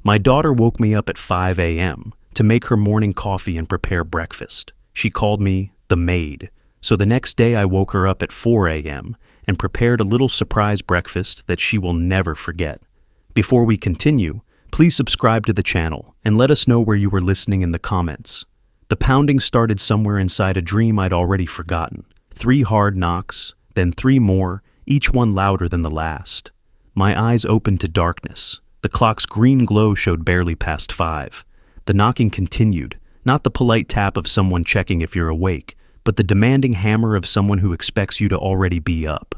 My daughter woke me up at 5 a.m. to make her morning coffee and prepare breakfast. She called me the maid. So the next day I woke her up at 4 a.m. and prepared a little surprise breakfast that she will never forget. Before we continue, please subscribe to the channel and let us know where you were listening in the comments. The pounding started somewhere inside a dream I'd already forgotten. 3 hard knocks, then 3 more, each one louder than the last. My eyes opened to darkness. The clock's green glow showed barely past 5. The knocking continued, not the polite tap of someone checking if you're awake, but the demanding hammer of someone who expects you to already be up.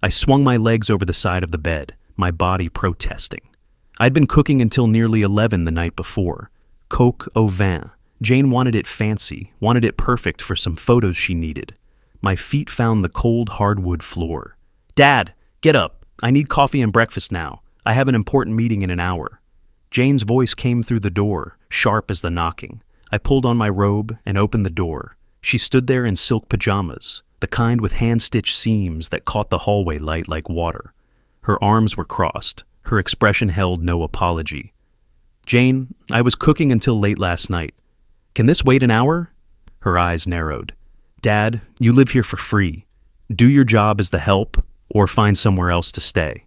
I swung my legs over the side of the bed, my body protesting. I'd been cooking until nearly 11 the night before. Coq au vin. Jane wanted it fancy, wanted it perfect for some photos she needed. My feet found the cold hardwood floor. "Dad, get up. I need coffee and breakfast now. I have an important meeting in an hour." Jane's voice came through the door, sharp as the knocking. I pulled on my robe and opened the door. She stood there in silk pajamas, the kind with hand-stitched seams that caught the hallway light like water. Her arms were crossed. Her expression held no apology. "Jane, I was cooking until late last night. Can this wait an hour?" Her eyes narrowed. "Dad, you live here for free. Do your job as the help, or find somewhere else to stay."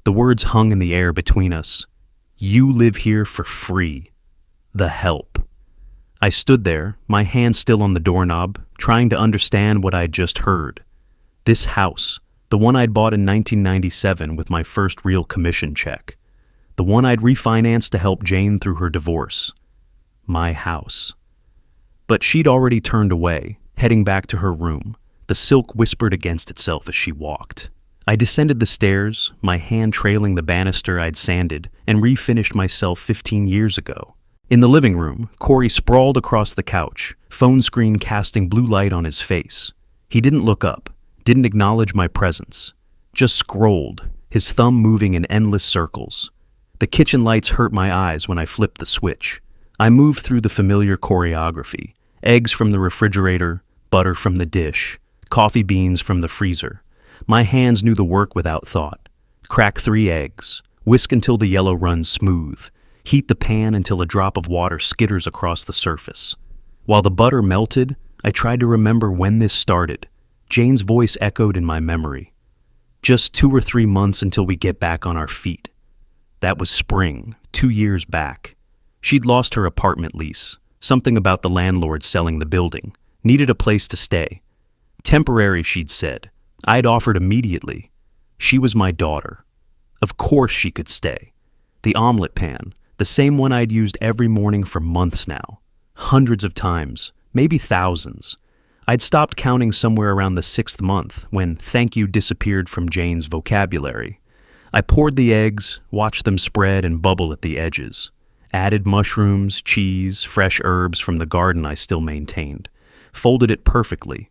The words hung in the air between us. You live here for free. The help. I stood there, my hand still on the doorknob, trying to understand what I'd just heard. This house, the one I'd bought in 1997 with my first real commission check. The one I'd refinanced to help Jane through her divorce. My house. But she'd already turned away, heading back to her room. The silk whispered against itself as she walked. I descended the stairs, my hand trailing the banister I'd sanded and refinished myself 15 years ago. In the living room, Corey sprawled across the couch, phone screen casting blue light on his face. He didn't look up, didn't acknowledge my presence, just scrolled, his thumb moving in endless circles. The kitchen lights hurt my eyes when I flipped the switch. I moved through the familiar choreography: eggs from the refrigerator, butter from the dish, coffee beans from the freezer. My hands knew the work without thought. Crack 3 eggs, whisk until the yellow runs smooth, heat the pan until a drop of water skitters across the surface. While the butter melted, I tried to remember when this started. Jane's voice echoed in my memory. Just 2 or 3 months until we get back on our feet. That was spring, 2 years back. She'd lost her apartment lease, something about the landlord selling the building, needed a place to stay. Temporary, she'd said. I'd offered immediately. She was my daughter. Of course she could stay. The omelet pan, the same one I'd used every morning for months now. Hundreds of times, maybe thousands. I'd stopped counting somewhere around the 6th month when thank you disappeared from Jane's vocabulary. I poured the eggs, watched them spread and bubble at the edges. Added mushrooms, cheese, fresh herbs from the garden I still maintained. Folded it perfectly.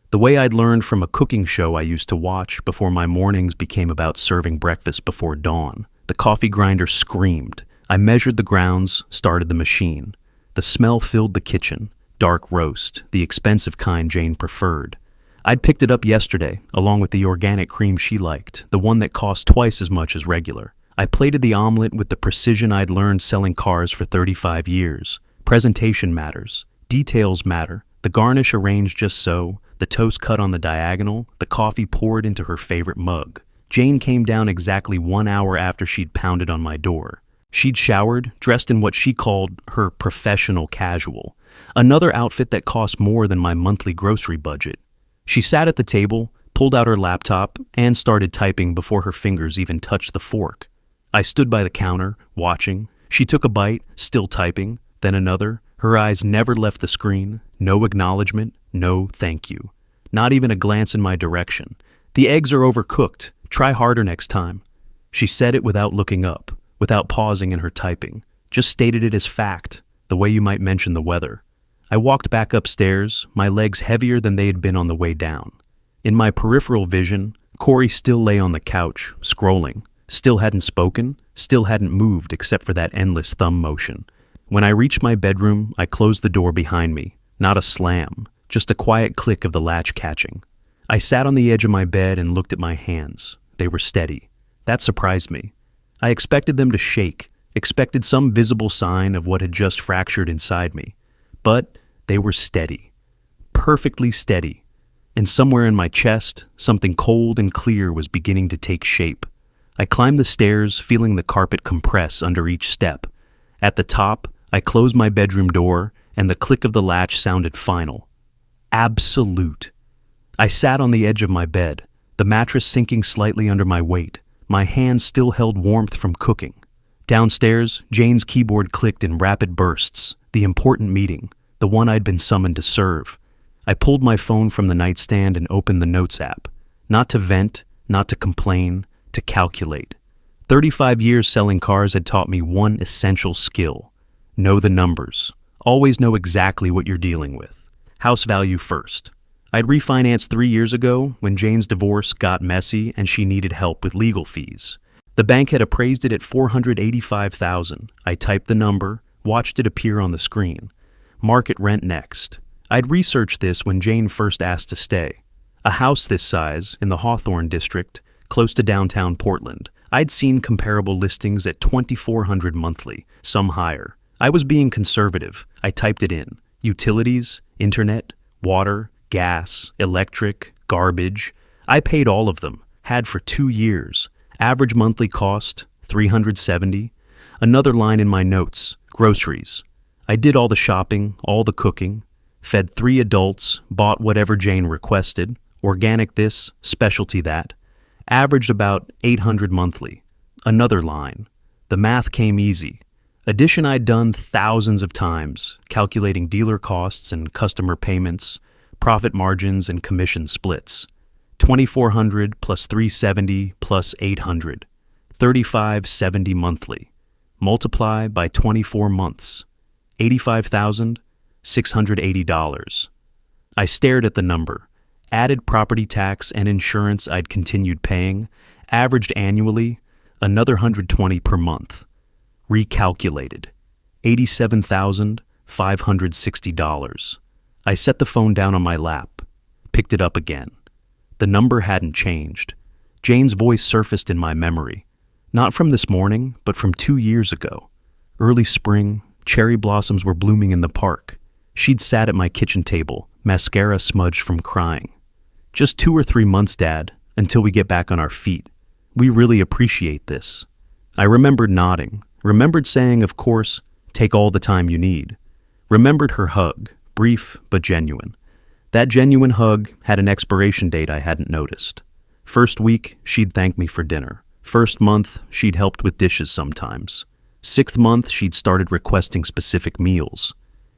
The way I'd learned from a cooking show I used to watch before my mornings became about serving breakfast before dawn. The coffee grinder screamed. I measured the grounds, started the machine. The smell filled the kitchen. Dark roast, the expensive kind Jane preferred. I'd picked it up yesterday, along with the organic cream she liked, the one that cost twice as much as regular. I plated the omelet with the precision I'd learned selling cars for 35 years. Presentation matters. Details matter. The garnish arranged just so, the toast cut on the diagonal, the coffee poured into her favorite mug. Jane came down exactly 1 hour after she'd pounded on my door. She'd showered, dressed in what she called her professional casual, another outfit that cost more than my monthly grocery budget. She sat at the table, pulled out her laptop, and started typing before her fingers even touched the fork. I stood by the counter, watching. She took a bite, still typing, then another. Her eyes never left the screen. No acknowledgement, no thank you. Not even a glance in my direction. "The eggs are overcooked. Try harder next time." She said it without looking up, without pausing in her typing. Just stated it as fact, the way you might mention the weather. I walked back upstairs, my legs heavier than they had been on the way down. In my peripheral vision, Corey still lay on the couch, scrolling. Still hadn't spoken, still hadn't moved except for that endless thumb motion. When I reached my bedroom, I closed the door behind me. Not a slam, just a quiet click of the latch catching. I sat on the edge of my bed and looked at my hands. They were steady. That surprised me. I expected them to shake, expected some visible sign of what had just fractured inside me. But they were steady, perfectly steady, and somewhere in my chest, something cold and clear was beginning to take shape. I climbed the stairs, feeling the carpet compress under each step. At the top, I closed my bedroom door, and the click of the latch sounded final. Absolute. I sat on the edge of my bed, the mattress sinking slightly under my weight. My hands still held warmth from cooking. Downstairs, Jane's keyboard clicked in rapid bursts, the important meeting, the one I'd been summoned to serve. I pulled my phone from the nightstand and opened the Notes app. Not to vent, not to complain, to calculate. 35 years selling cars had taught me one essential skill. Know the numbers. Always know exactly what you're dealing with. House value first. I'd refinanced 3 years ago when Jane's divorce got messy and she needed help with legal fees. The bank had appraised it at $485,000. I typed the number, watched it appear on the screen. Market rent next. I'd researched this when Jane first asked to stay. A house this size, in the Hawthorne district, close to downtown Portland. I'd seen comparable listings at $2,400 monthly, some higher. I was being conservative. I typed it in. Utilities, internet, water, gas, electric, garbage. I paid all of them, had for 2 years. Average monthly cost, $370. Another line in my notes, groceries. I did all the shopping, all the cooking, fed 3 adults, bought whatever Jane requested, organic this, specialty that. Averaged about $800 monthly. Another line. The math came easy. Addition I'd done thousands of times, calculating dealer costs and customer payments, profit margins and commission splits. $2,400 plus $370 plus $800. $3,570 monthly. Multiply by 24 months. $85,680. I stared at the number. Added property tax and insurance I'd continued paying, averaged annually, another $120 per month. Recalculated. $87,560. I set the phone down on my lap, picked it up again. The number hadn't changed. Jane's voice surfaced in my memory. Not from this morning, but from 2 years ago. Early spring, cherry blossoms were blooming in the park. She'd sat at my kitchen table, mascara smudged from crying. Just 2 or 3 months, Dad, until we get back on our feet. We really appreciate this. I remembered nodding, remembered saying, of course, take all the time you need. Remembered her hug, brief but genuine. That genuine hug had an expiration date I hadn't noticed. First week, she'd thank me for dinner. First month, she'd helped with dishes sometimes. 6th month, she'd started requesting specific meals.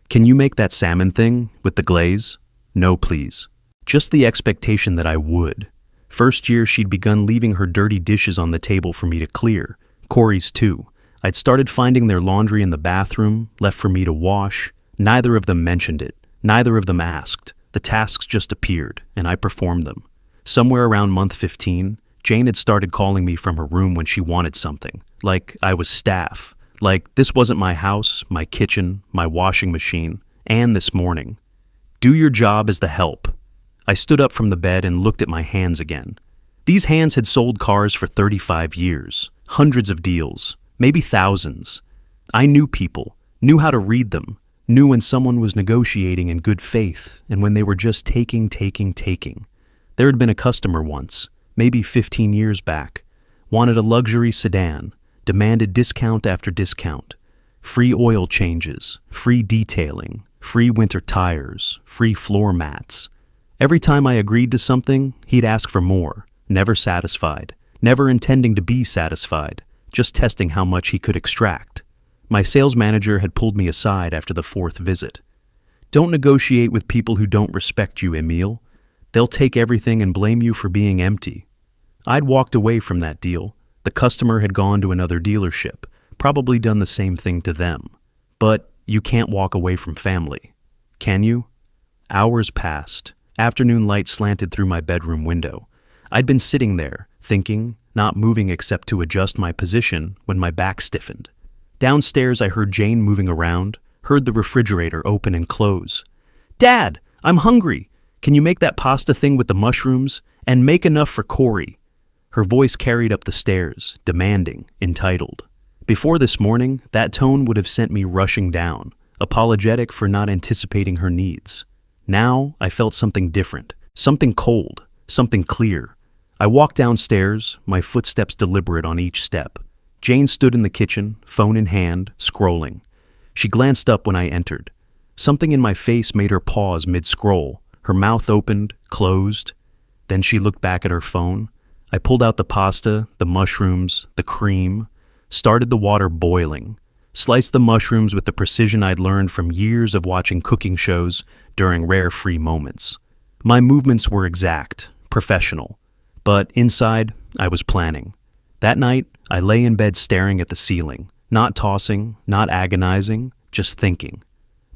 Can you make that salmon thing with the glaze? No, please. Just the expectation that I would. First year, she'd begun leaving her dirty dishes on the table for me to clear. Corey's too. I'd started finding their laundry in the bathroom, left for me to wash. Neither of them mentioned it. Neither of them asked. The tasks just appeared, and I performed them. Somewhere around month 15, Jane had started calling me from her room when she wanted something. Like I was staff. Like this wasn't my house, my kitchen, my washing machine. And this morning. Do your job as the help. I stood up from the bed and looked at my hands again. These hands had sold cars for 35 years. Hundreds of deals. Maybe thousands. I knew people. Knew how to read them. Knew when someone was negotiating in good faith and when they were just taking. There had been a customer once, maybe 15 years back, wanted a luxury sedan, demanded discount after discount, free oil changes, free detailing, free winter tires, free floor mats. Every time I agreed to something, he'd ask for more, never satisfied, never intending to be satisfied, just testing how much he could extract. My sales manager had pulled me aside after the 4th visit. Don't negotiate with people who don't respect you, Emile. They'll take everything and blame you for being empty. I'd walked away from that deal. The customer had gone to another dealership, probably done the same thing to them. But you can't walk away from family. Can you? Hours passed. Afternoon light slanted through my bedroom window. I'd been sitting there, thinking, not moving except to adjust my position when my back stiffened. Downstairs I heard Jane moving around, heard the refrigerator open and close. Dad, I'm hungry. Can you make that pasta thing with the mushrooms? And make enough for Corey. Her voice carried up the stairs, demanding, entitled. Before this morning, that tone would have sent me rushing down, apologetic for not anticipating her needs. Now, I felt something different, something cold, something clear. I walked downstairs, my footsteps deliberate on each step. Jane stood in the kitchen, phone in hand, scrolling. She glanced up when I entered. Something in my face made her pause mid-scroll. Her mouth opened, closed. Then she looked back at her phone. I pulled out the pasta, the mushrooms, the cream, started the water boiling, sliced the mushrooms with the precision I'd learned from years of watching cooking shows during rare free moments. My movements were exact, professional, but inside, I was planning. That night, I lay in bed staring at the ceiling, not tossing, not agonizing, just thinking.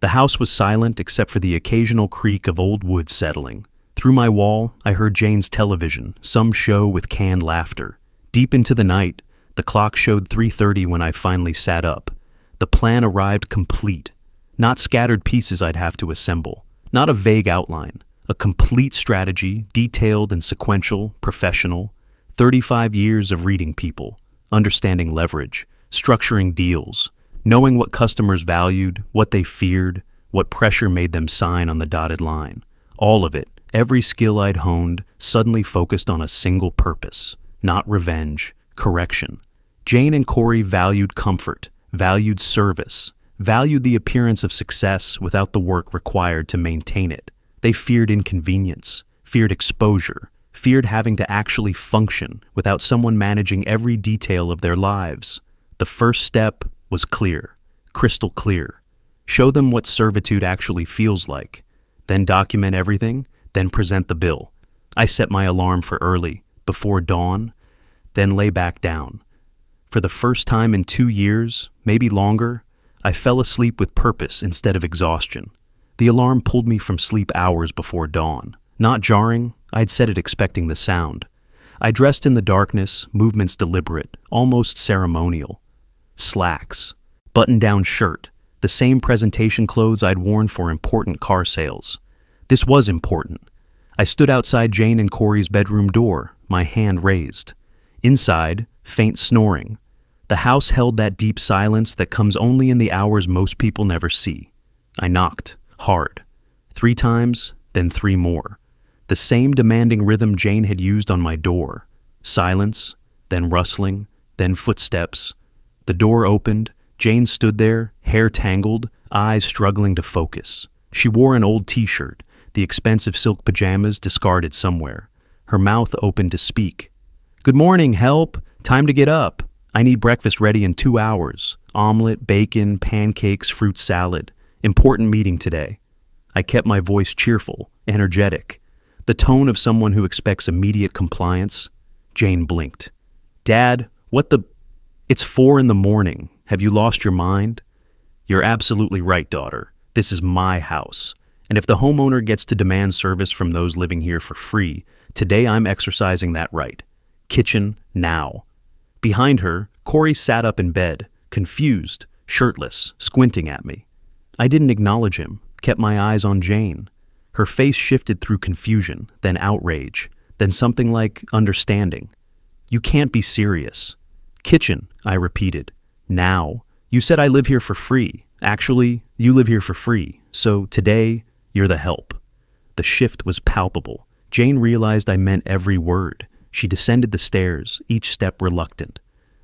The house was silent except for the occasional creak of old wood settling. Through my wall, I heard Jane's television, some show with canned laughter. Deep into the night, the clock showed 3:30 when I finally sat up. The plan arrived complete. Not scattered pieces I'd have to assemble. Not a vague outline. A complete strategy, detailed and sequential, professional. 35 years of reading people, understanding leverage, structuring deals, knowing what customers valued, what they feared, what pressure made them sign on the dotted line. All of it, every skill I'd honed, suddenly focused on a single purpose. Not revenge, correction. Jane and Corey valued comfort, valued service, valued the appearance of success without the work required to maintain it. They feared inconvenience, feared exposure, feared having to actually function without someone managing every detail of their lives. The first step was clear, crystal clear. Show them what servitude actually feels like. Then document everything, then present the bill. I set my alarm for early, before dawn, then lay back down. For the first time in 2 years, maybe longer, I fell asleep with purpose instead of exhaustion. The alarm pulled me from sleep hours before dawn. Not jarring, I'd set it expecting the sound. I dressed in the darkness, movements deliberate, almost ceremonial. Slacks, button-down shirt, the same presentation clothes I'd worn for important car sales. This was important. I stood outside Jane and Corey's bedroom door, my hand raised. Inside, faint snoring. The house held that deep silence that comes only in the hours most people never see. I knocked, hard. 3 times, then 3 more. The same demanding rhythm Jane had used on my door. Silence, then rustling, then footsteps. The door opened. Jane stood there, hair tangled, eyes struggling to focus. She wore an old t-shirt, the expensive silk pajamas discarded somewhere. Her mouth opened to speak. "Good morning, help! Time to get up. I need breakfast ready in 2 hours. Omelet, bacon, pancakes, fruit salad. Important meeting today." I kept my voice cheerful, energetic. The tone of someone who expects immediate compliance. Jane blinked. "Dad, what the... It's 4 in the morning. Have you lost your mind?" "You're absolutely right, daughter. This is my house. And if the homeowner gets to demand service from those living here for free, today I'm exercising that right. Kitchen, now." Behind her, Corey sat up in bed, confused, shirtless, squinting at me. I didn't acknowledge him, kept my eyes on Jane. Her face shifted through confusion, then outrage, then something like understanding. "You can't be serious." "Kitchen," I repeated. "Now. You said I live here for free. Actually, you live here for free. So today, you're the help." The shift was palpable. Jane realized I meant every word. She descended the stairs, each step reluctant.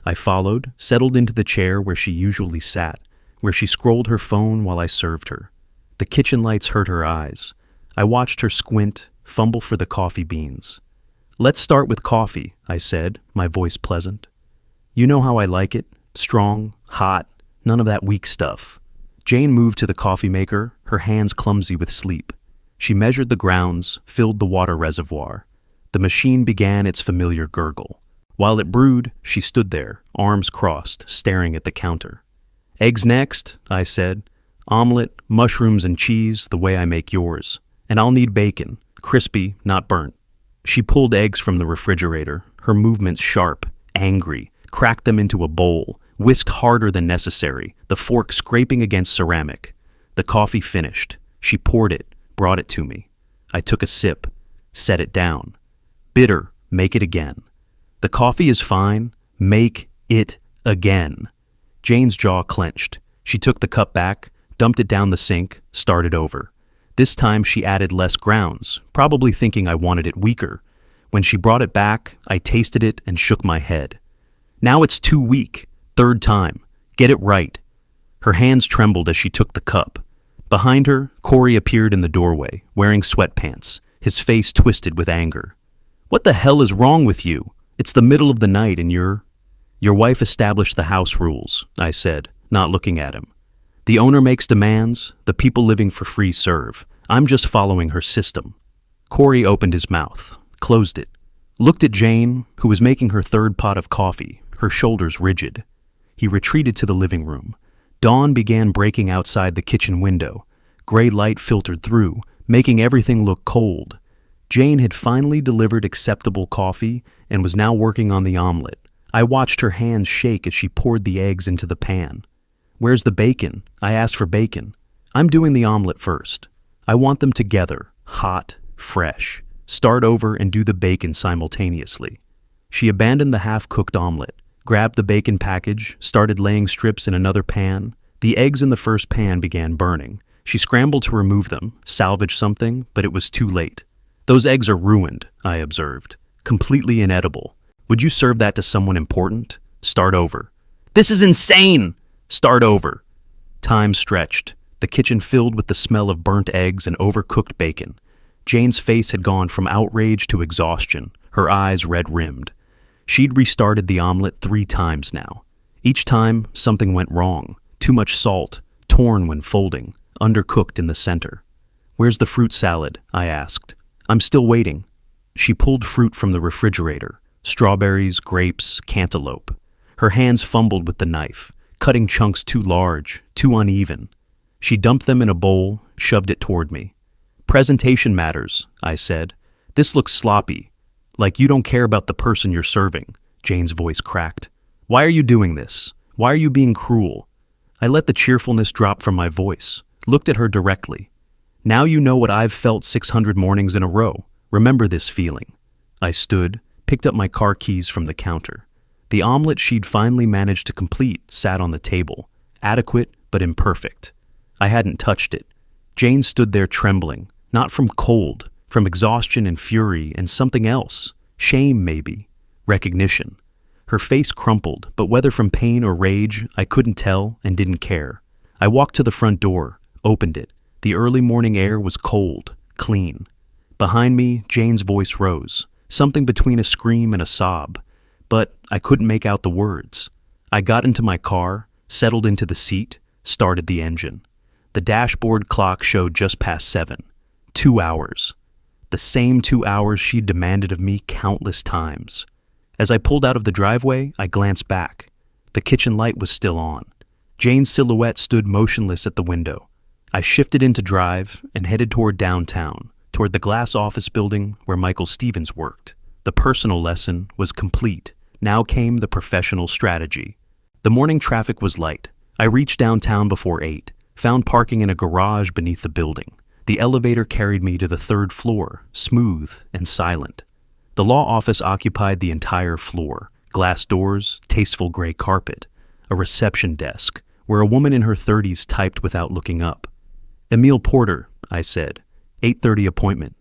I followed, settled into the chair where she usually sat, where she scrolled her phone while I served her. The kitchen lights hurt her eyes. I watched her squint, fumble for the coffee beans. "Let's start with coffee," I said, my voice pleasant. "You know how I like it. Strong, hot, none of that weak stuff." Jane moved to the coffee maker, her hands clumsy with sleep. She measured the grounds, filled the water reservoir. The machine began its familiar gurgle. While it brewed, she stood there, arms crossed, staring at the counter. "Eggs next," I said. "Omelet, mushrooms and cheese, the way I make yours. And I'll need bacon, crispy, not burnt." She pulled eggs from the refrigerator, her movements sharp, angry, cracked them into a bowl, whisked harder than necessary, the fork scraping against ceramic. The coffee finished. She poured it, brought it to me. I took a sip, set it down. "Bitter, make it again." "The coffee is fine. Make it again." Jane's jaw clenched. She took the cup back, dumped it down the sink, started over. This time she added less grounds, probably thinking I wanted it weaker. When she brought it back, I tasted it and shook my head. Now it's too weak. Third time. Get it right. Her hands trembled as she took the cup. Behind her, Corey appeared in the doorway, wearing sweatpants, his face twisted with anger. What the hell is wrong with you? It's the middle of the night and you're... Your wife established the house rules, I said, not looking at him. The owner makes demands, the people living for free serve. I'm just following her system. Corey opened his mouth, closed it, looked at Jane, who was making her third pot of coffee, her shoulders rigid. He retreated to the living room. Dawn began breaking outside the kitchen window. Gray light filtered through, making everything look cold. Jane had finally delivered acceptable coffee and was now working on the omelet. I watched her hands shake as she poured the eggs into the pan. Where's the bacon? I asked for bacon. I'm doing the omelet first. I want them together, hot, fresh. Start over and do the bacon simultaneously. She abandoned the half-cooked omelet, grabbed the bacon package, started laying strips in another pan. The eggs in the first pan began burning. She scrambled to remove them, salvage something, but it was too late. Those eggs are ruined, I observed. Completely inedible. Would you serve that to someone important? Start over. This is insane! Start over. Time stretched, the kitchen filled with the smell of burnt eggs and overcooked bacon. Jane's face had gone from outrage to exhaustion, her eyes red-rimmed. She'd restarted the omelet 3 times now. Each time, something went wrong. Too much salt, torn when folding, undercooked in the center. Where's the fruit salad? I asked. I'm still waiting. She pulled fruit from the refrigerator. Strawberries, grapes, cantaloupe. Her hands fumbled with the knife, cutting chunks too large, too uneven. She dumped them in a bowl, shoved it toward me. Presentation matters, I said. This looks sloppy. Like you don't care about the person you're serving. Jane's voice cracked. Why are you doing this? Why are you being cruel? I let the cheerfulness drop from my voice, looked at her directly. Now you know what I've felt 600 mornings in a row. Remember this feeling. I stood, picked up my car keys from the counter. The omelet she'd finally managed to complete sat on the table, adequate but imperfect. I hadn't touched it. Jane stood there trembling, not from cold, from exhaustion and fury and something else. Shame, maybe. Recognition. Her face crumpled, but whether from pain or rage, I couldn't tell and didn't care. I walked to the front door, opened it. The early morning air was cold, clean. Behind me, Jane's voice rose, something between a scream and a sob, but I couldn't make out the words. I got into my car, settled into the seat, started the engine. The dashboard clock showed just past 7. 2 hours. The same 2 hours she'd demanded of me countless times. As I pulled out of the driveway, I glanced back. The kitchen light was still on. Jane's silhouette stood motionless at the window. I shifted into drive and headed toward downtown, toward the glass office building where Michael Stevens worked. The personal lesson was complete. Now came the professional strategy. The morning traffic was light. I reached downtown before 8, found parking in a garage beneath the building. The elevator carried me to the 3rd floor, smooth and silent. The law office occupied the entire floor. Glass doors, tasteful gray carpet. A reception desk, where a woman in her 30s typed without looking up. Emil Porter, I said. 8:30 appointment.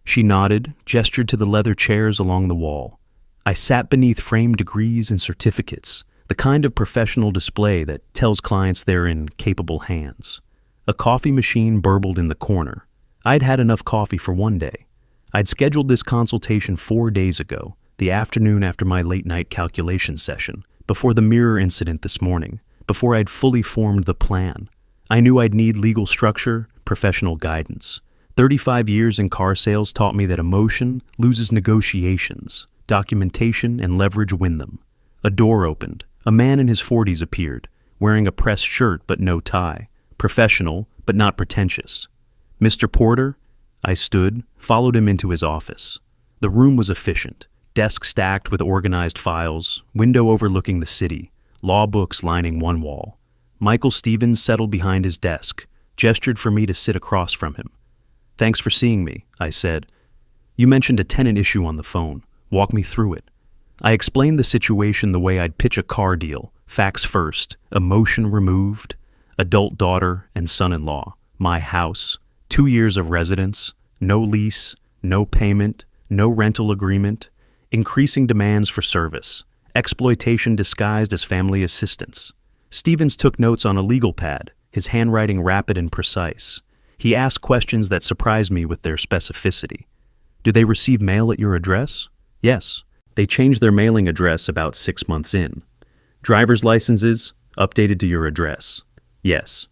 She nodded, gestured to the leather chairs along the wall. I sat beneath framed degrees and certificates, the kind of professional display that tells clients they're in capable hands. A coffee machine burbled in the corner. I'd had enough coffee for one day. I'd scheduled this consultation 4 days ago, the afternoon after my late-night calculation session, before the mirror incident this morning, before I'd fully formed the plan. I knew I'd need legal structure, professional guidance. 35 years in car sales taught me that emotion loses negotiations, documentation and leverage win them. A door opened. A man in his 40s appeared, wearing a pressed shirt but no tie, professional but not pretentious. Mr. Porter? I stood, followed him into his office. The room was efficient, desk stacked with organized files, window overlooking the city, law books lining one wall. Michael Stevens settled behind his desk, gestured for me to sit across from him. Thanks for seeing me, I said. You mentioned a tenant issue on the phone. Walk me through it. I explained the situation the way I'd pitch a car deal, Facts first. Emotion removed. Adult daughter and son-in-law. My house. 2 years of residence. No lease. No payment. No rental agreement. Increasing demands for service. Exploitation disguised as family assistance. Stevens took notes on a legal pad, his handwriting rapid and precise. He asked questions that surprised me with their specificity. Do they receive mail at your address? Yes. They changed their mailing address about 6 months in. Driver's licenses, updated to your address. Yes.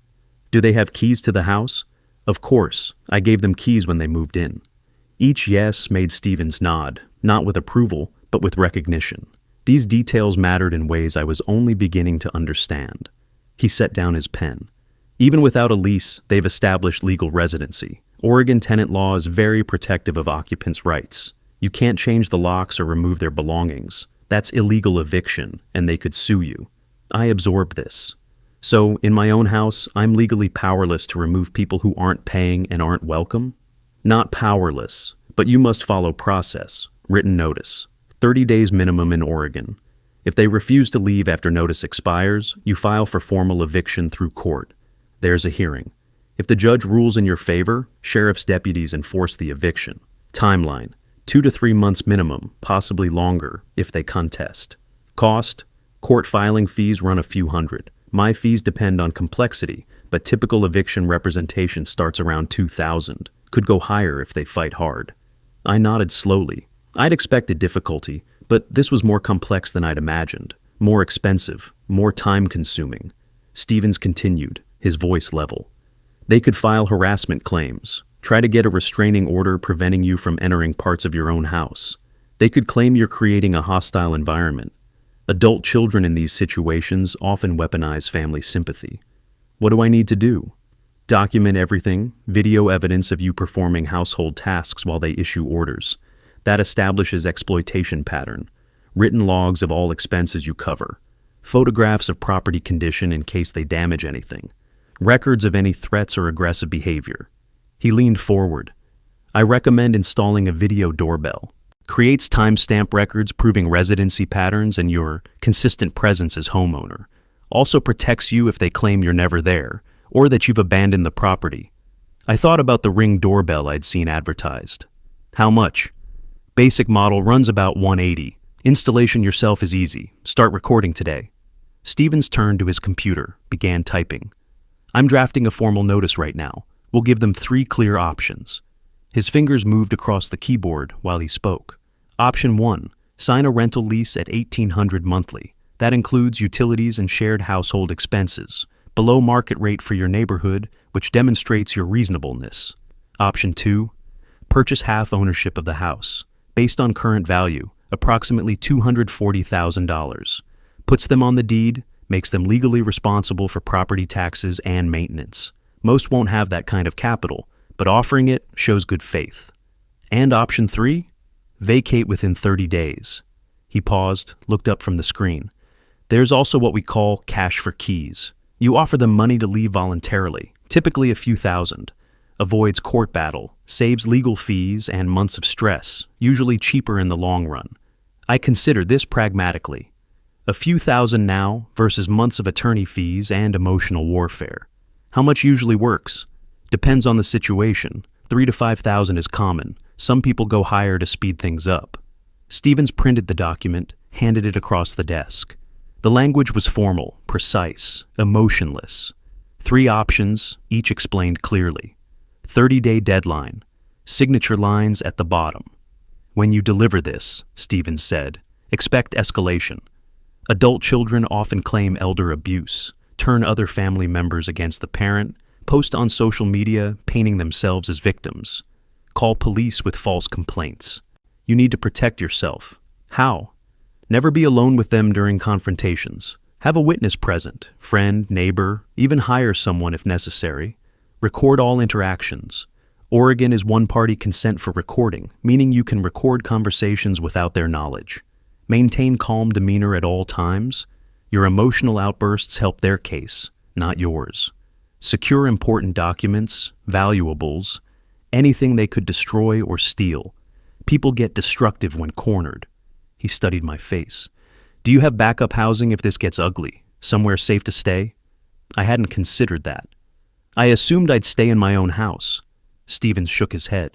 Do they have keys to the house? Of course. I gave them keys when they moved in. Each yes made Stevens nod, not with approval, but with recognition. These details mattered in ways I was only beginning to understand. He set down his pen. Even without a lease, they've established legal residency. Oregon tenant law is very protective of occupants' rights. You can't change the locks or remove their belongings. That's illegal eviction, and they could sue you. I absorbed this. So, in my own house, I'm legally powerless to remove people who aren't paying and aren't welcome? Not powerless, but you must follow process, written notice. 30 days minimum in Oregon. If they refuse to leave after notice expires, you file for formal eviction through court. There's a hearing. If the judge rules in your favor, sheriff's deputies enforce the eviction. Timeline: 2 to 3 months minimum, possibly longer, if they contest. Cost: court filing fees run a few hundred. My fees depend on complexity, but typical eviction representation starts around $2,000. Could go higher if they fight hard. I nodded slowly. I'd expected difficulty, but this was more complex than I'd imagined. More expensive, more time-consuming. Stevens continued, his voice level. They could file harassment claims, try to get a restraining order preventing you from entering parts of your own house. They could claim you're creating a hostile environment. Adult children in these situations often weaponize family sympathy. What do I need to do? Document everything, video evidence of you performing household tasks while they issue orders. That establishes exploitation pattern. Written logs of all expenses you cover. Photographs of property condition in case they damage anything. Records of any threats or aggressive behavior. He leaned forward. I recommend installing a video doorbell. Creates timestamp records proving residency patterns and your consistent presence as homeowner. Also protects you if they claim you're never there, or that you've abandoned the property. I thought about the Ring doorbell I'd seen advertised. How much? Basic model runs about $180. Installation yourself is easy. Start recording today. Stevens turned to his computer, began typing. I'm drafting a formal notice right now. We'll give them 3 clear options. His fingers moved across the keyboard while he spoke. Option 1, sign a rental lease at $1,800 monthly. That includes utilities and shared household expenses, below market rate for your neighborhood, which demonstrates your reasonableness. Option 2, purchase half ownership of the house. Based on current value, approximately $240,000. Puts them on the deed, makes them legally responsible for property taxes and maintenance. Most won't have that kind of capital, but offering it shows good faith. And option 3, vacate within 30 days. He paused, looked up from the screen. There's also what we call cash for keys. You offer them money to leave voluntarily, typically a few thousand. Avoids court battle, saves legal fees and months of stress, usually cheaper in the long run. I consider this pragmatically. A few thousand now versus months of attorney fees and emotional warfare. How much usually works? Depends on the situation. 3 to 5,000 is common. Some people go higher to speed things up. Stevens printed the document, handed it across the desk. The language was formal, precise, emotionless. 3 options, each explained clearly. 30-day deadline. Signature lines at the bottom. When you deliver this, Stevens said, expect escalation. Adult children often claim elder abuse, turn other family members against the parent, post on social media painting themselves as victims. Call police with false complaints. You need to protect yourself. How? Never be alone with them during confrontations. Have a witness present, friend, neighbor, even hire someone if necessary. Record all interactions. Oregon is one-party consent for recording, meaning you can record conversations without their knowledge. Maintain calm demeanor at all times. Your emotional outbursts help their case, not yours. Secure important documents, valuables, anything they could destroy or steal. People get destructive when cornered. He studied my face. Do you have backup housing if this gets ugly? Somewhere safe to stay? I hadn't considered that. I assumed I'd stay in my own house. Stevens shook his head.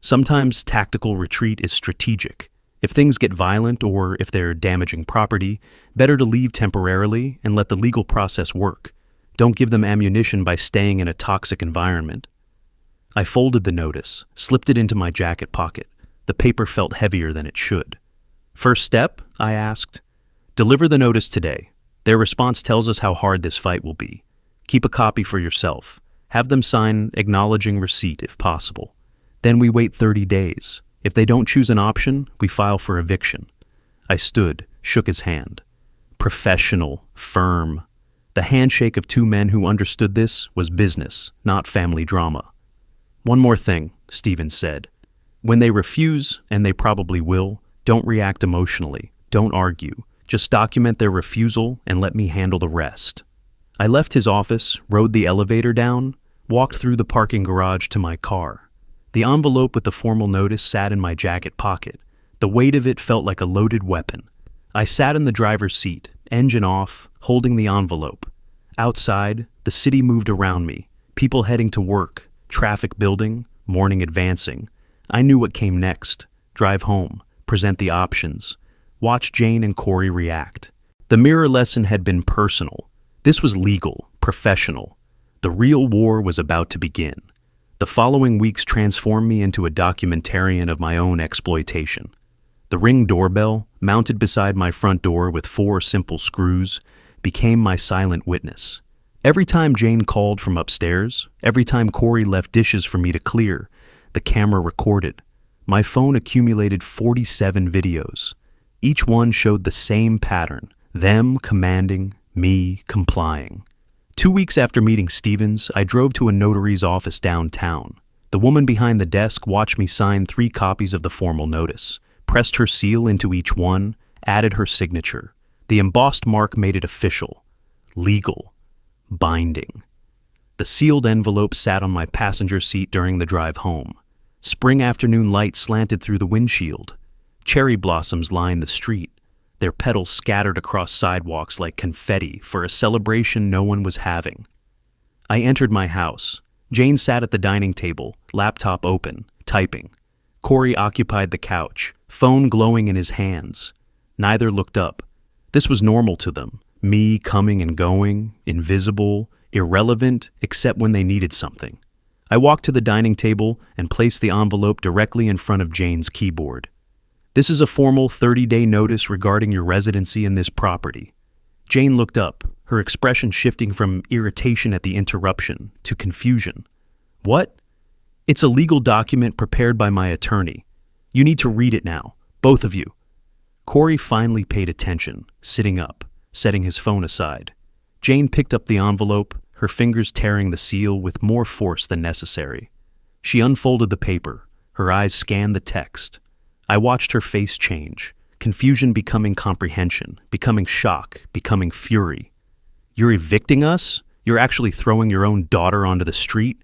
Sometimes tactical retreat is strategic. If things get violent or if they're damaging property, better to leave temporarily and let the legal process work. Don't give them ammunition by staying in a toxic environment. I folded the notice, slipped it into my jacket pocket. The paper felt heavier than it should. First step? I asked. Deliver the notice today. Their response tells us how hard this fight will be. Keep a copy for yourself. Have them sign acknowledging receipt if possible. Then we wait 30 days. If they don't choose an option, we file for eviction. I stood, shook his hand. Professional, firm. The handshake of two men who understood this was business, not family drama. One more thing, Stevens said. When they refuse, and they probably will, don't react emotionally. Don't argue. Just document their refusal and let me handle the rest. I left his office, rode the elevator down, walked through the parking garage to my car. The envelope with the formal notice sat in my jacket pocket. The weight of it felt like a loaded weapon. I sat in the driver's seat, engine off, holding the envelope. Outside, the city moved around me, people heading to work, traffic building, morning advancing. I knew what came next. Drive home, present the options, watch Jane and Corey react. The mirror lesson had been personal. This was legal, professional. The real war was about to begin. The following weeks transformed me into a documentarian of my own exploitation. The Ring doorbell, mounted beside my front door with 4 simple screws, became my silent witness. Every time Jane called from upstairs, every time Corey left dishes for me to clear, the camera recorded. My phone accumulated 47 videos. Each one showed the same pattern, them commanding, me complying. 2 weeks after meeting Stevens, I drove to a notary's office downtown. The woman behind the desk watched me sign 3 copies of the formal notice, pressed her seal into each one, added her signature. The embossed mark made it official, legal, binding. The sealed envelope sat on my passenger seat during the drive home. Spring afternoon light slanted through the windshield. Cherry blossoms lined the street, their petals scattered across sidewalks like confetti for a celebration no one was having. I entered my house. Jane sat at the dining table, laptop open, typing. Corey occupied the couch, phone glowing in his hands. Neither looked up. This was normal to them, me coming and going, invisible, irrelevant except when they needed something. I walked to the dining table and placed the envelope directly in front of Jane's keyboard. This is a formal 30-day notice regarding your residency in this property. Jane looked up, her expression shifting from irritation at the interruption to confusion. What? It's a legal document prepared by my attorney. You need to read it now, both of you. Corey finally paid attention, sitting up, setting his phone aside. Jane picked up the envelope, her fingers tearing the seal with more force than necessary. She unfolded the paper, her eyes scanned the text. I watched her face change, confusion becoming comprehension, becoming shock, becoming fury. You're evicting us? You're actually throwing your own daughter onto the street?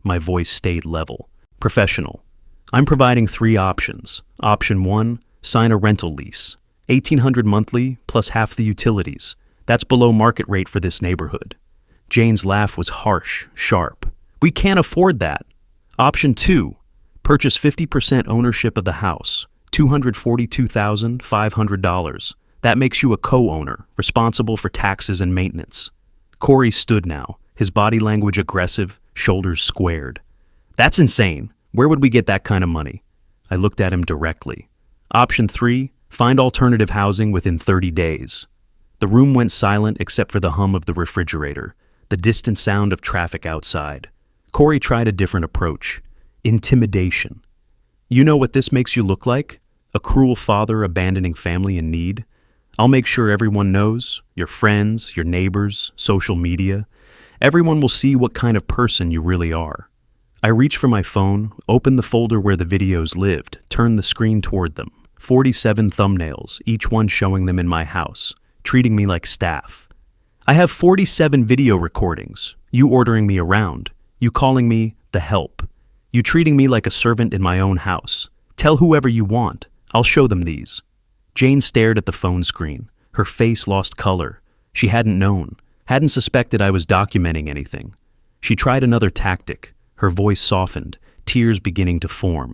My voice stayed level. Professional. I'm providing 3 options. Option 1, sign a rental lease. $1,800 monthly plus half the utilities. That's below market rate for this neighborhood. Jane's laugh was harsh, sharp. We can't afford that. Option 2, purchase 50% ownership of the house, $242,500. That makes you a co-owner, responsible for taxes and maintenance. Corey stood now, his body language aggressive, shoulders squared. That's insane. Where would we get that kind of money? I looked at him directly. Option 3, find alternative housing within 30 days. The room went silent except for the hum of the refrigerator, the distant sound of traffic outside. Corey tried a different approach. Intimidation. You know what this makes you look like? A cruel father abandoning family in need? I'll make sure everyone knows, your friends, your neighbors, social media. Everyone will see what kind of person you really are. I reached for my phone, opened the folder where the videos lived, turned the screen toward them. 47 thumbnails, each one showing them in my house, treating me like staff. I have 47 video recordings, you ordering me around, you calling me the help. You treating me like a servant in my own house. Tell whoever you want. I'll show them these. Jane stared at the phone screen, Her face lost color. She hadn't known, hadn't suspected I was documenting anything. She tried another tactic. Her voice softened, tears beginning to form.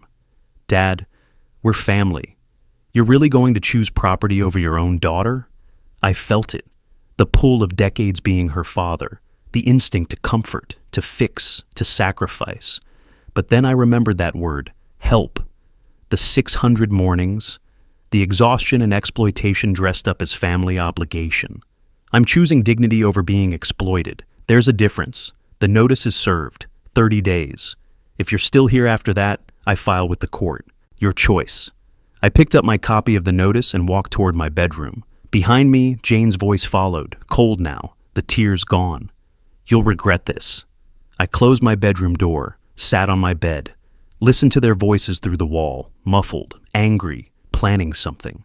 Dad, we're family. You're really going to choose property over your own daughter? I felt it. The pull of decades being her father. The instinct to comfort, to fix, to sacrifice. But then I remembered that word, help. The 600 mornings, the exhaustion and exploitation dressed up as family obligation. I'm choosing dignity over being exploited. There's a difference. The notice is served, 30 days. If you're still here after that, I file with the court. Your choice. I picked up my copy of the notice and walked toward my bedroom. Behind me, Jane's voice followed, cold now, the tears gone. You'll regret this. I closed my bedroom door, sat on my bed, listened to their voices through the wall, muffled, angry, planning something.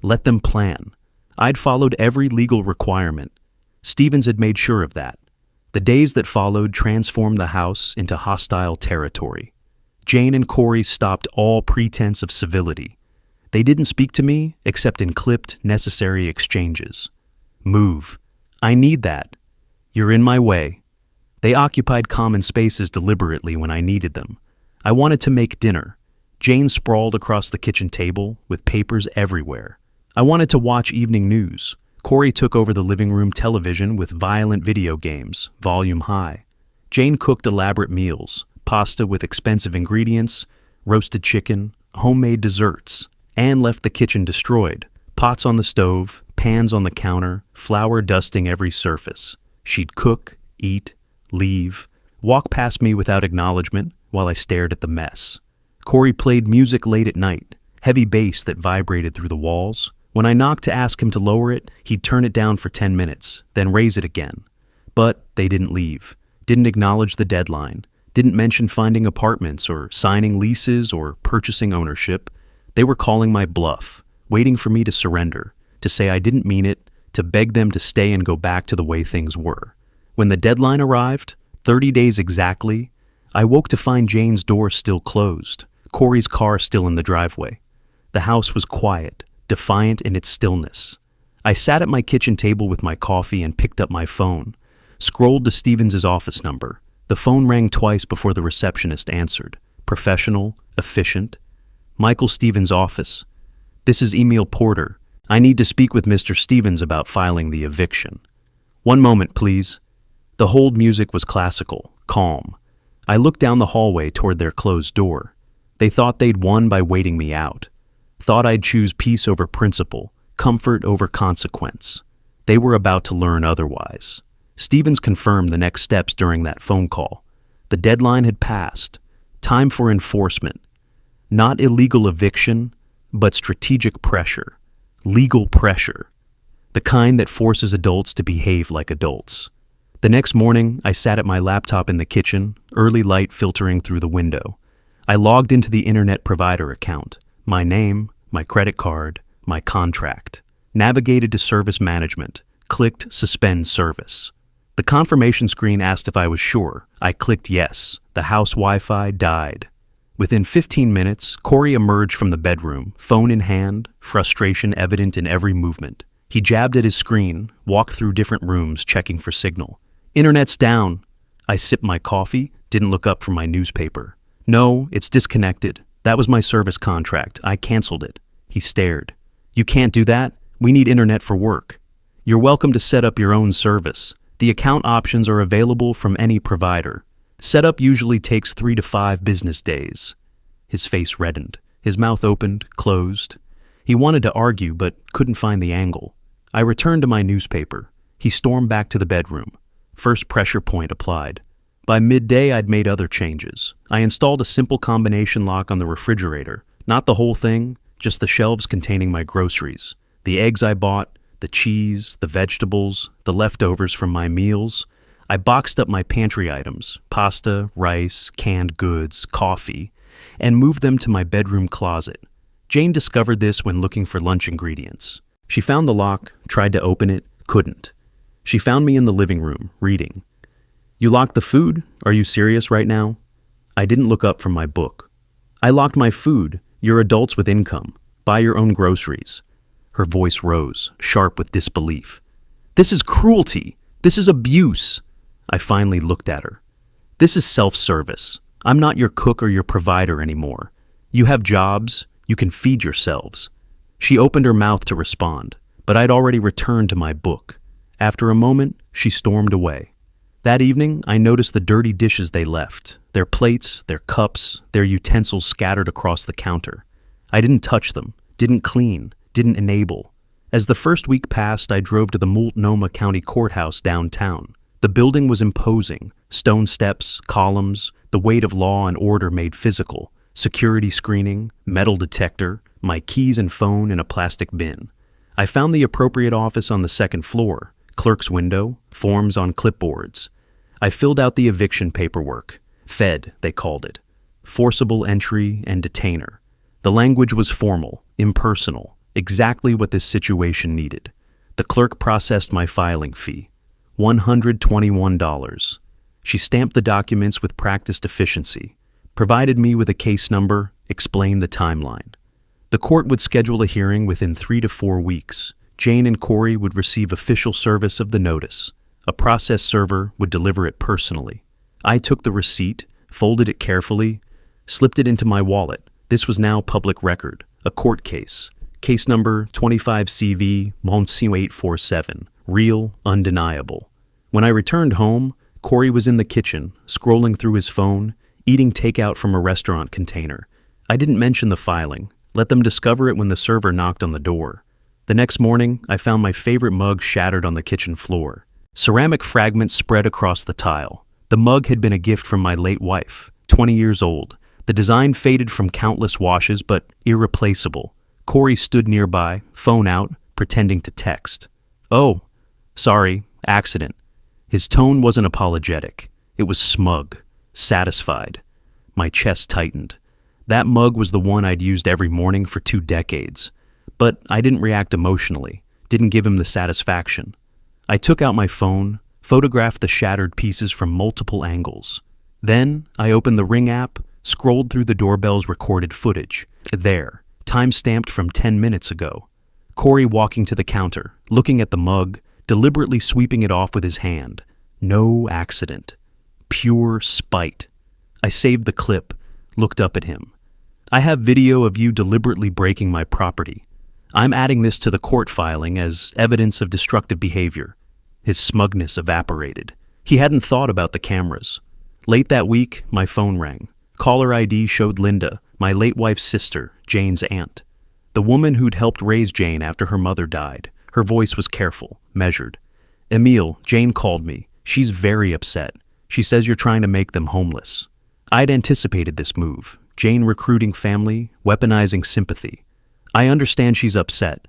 Let them plan. I'd followed every legal requirement. Stevens had made sure of that. The days that followed transformed the house into hostile territory. Jane and Corey stopped all pretense of civility. They didn't speak to me except in clipped, necessary exchanges. Move. I need that. You're in my way. They occupied common spaces deliberately when I needed them. I wanted to make dinner. Jane sprawled across the kitchen table with papers everywhere. I wanted to watch evening news. Corey took over the living room television with violent video games, volume high. Jane cooked elaborate meals, pasta with expensive ingredients, roasted chicken, homemade desserts, and left the kitchen destroyed. Pots on the stove, pans on the counter, flour dusting every surface. She'd cook, eat, leave, walk past me without acknowledgement while I stared at the mess. Corey played music late at night, heavy bass that vibrated through the walls. When I knocked to ask him to lower it, he'd turn it down for 10 minutes, then raise it again. But they didn't leave, didn't acknowledge the deadline, didn't mention finding apartments or signing leases or purchasing ownership. They were calling my bluff, waiting for me to surrender, to say I didn't mean it, to beg them to stay and go back to the way things were. When the deadline arrived, 30 days exactly, I woke to find Jane's door still closed, Corey's car still in the driveway. The house was quiet, defiant in its stillness. I sat at my kitchen table with my coffee and picked up my phone, scrolled to Stevens' office number. The phone rang twice before the receptionist answered. Professional, efficient. Michael Stevens' office. This is Emil Porter. I need to speak with Mr. Stevens about filing the eviction. One moment, please. The hold music was classical, calm. I looked down the hallway toward their closed door. They thought they'd won by waiting me out. Thought I'd choose peace over principle, comfort over consequence. They were about to learn otherwise. Stevens confirmed the next steps during that phone call. The deadline had passed. Time for enforcement. Not illegal eviction, but strategic pressure. Legal pressure. The kind that forces adults to behave like adults. The next morning, I sat at my laptop in the kitchen, early light filtering through the window. I logged into the internet provider account. My name, my credit card, my contract. Navigated to service management. Clicked suspend service. The confirmation screen asked if I was sure. I clicked yes. The house Wi-Fi died. Within 15 minutes, Corey emerged from the bedroom, phone in hand, frustration evident in every movement. He jabbed at his screen, walked through different rooms checking for signal. Internet's down. I sipped my coffee, didn't look up from my newspaper. No, it's disconnected. That was my service contract. I canceled it. He stared. You can't do that. We need internet for work. You're welcome to set up your own service. The account options are available from any provider. Setup usually takes 3 to 5 business days. His face reddened. His mouth opened, closed. He wanted to argue, but couldn't find the angle. I returned to my newspaper. He stormed back to the bedroom. First pressure point applied. By midday, I'd made other changes. I installed a simple combination lock on the refrigerator. Not the whole thing, just the shelves containing my groceries. The eggs I bought, the cheese, the vegetables, the leftovers from my meals. I boxed up my pantry items, pasta, rice, canned goods, coffee, and moved them to my bedroom closet. Jane discovered this when looking for lunch ingredients. She found the lock, tried to open it, couldn't. She found me in the living room, reading. You locked the food? Are you serious right now? I didn't look up from my book. I locked my food. You're adults with income. Buy your own groceries. Her voice rose, sharp with disbelief. "This is cruelty! This is abuse!" I finally looked at her. "This is self-service. I'm not your cook or your provider anymore. You have jobs, you can feed yourselves." She opened her mouth to respond, but I'd already returned to my book. After a moment, she stormed away. That evening, I noticed the dirty dishes they left, their plates, their cups, their utensils scattered across the counter. I didn't touch them, didn't clean, didn't enable. As the first week passed, I drove to the Multnomah County Courthouse downtown. The building was imposing, stone steps, columns, the weight of law and order made physical, security screening, metal detector, my keys and phone in a plastic bin. I found the appropriate office on the second floor, clerk's window, forms on clipboards. I filled out the eviction paperwork. Fed, they called it. Forcible entry and detainer. The language was formal, impersonal, exactly what this situation needed. The clerk processed my filing fee. $121. She stamped the documents with practiced efficiency, provided me with a case number, explained the timeline. The court would schedule a hearing within 3 to 4 weeks. Jane and Corey would receive official service of the notice. A process server would deliver it personally. I took the receipt, folded it carefully, slipped it into my wallet. This was now public record, a court case. Case number 25CV-10847, real, undeniable. When I returned home, Corey was in the kitchen, scrolling through his phone, eating takeout from a restaurant container. I didn't mention the filing, let them discover it when the server knocked on the door. The next morning, I found my favorite mug shattered on the kitchen floor. Ceramic fragments spread across the tile. The mug had been a gift from my late wife, 20 years old. The design faded from countless washes, but irreplaceable. Corey stood nearby, phone out, pretending to text. "Oh, sorry, accident." His tone wasn't apologetic. It was smug, satisfied. My chest tightened. That mug was the one I'd used every morning for 2 decades. But I didn't react emotionally, didn't give him the satisfaction. I took out my phone, photographed the shattered pieces from multiple angles. Then I opened the Ring app, scrolled through the doorbell's recorded footage. There, time-stamped from 10 minutes ago. Corey walking to the counter, looking at the mug, deliberately sweeping it off with his hand. No accident. Pure spite. I saved the clip, looked up at him. "I have video of you deliberately breaking my property. I'm adding this to the court filing as evidence of destructive behavior." His smugness evaporated. He hadn't thought about the cameras. Late that week, my phone rang. Caller ID showed Linda, my late wife's sister, Jane's aunt. The woman who'd helped raise Jane after her mother died. Her voice was careful, measured. "Emile, Jane called me. She's very upset. She says you're trying to make them homeless." I'd anticipated this move. Jane recruiting family, weaponizing sympathy. "I understand she's upset.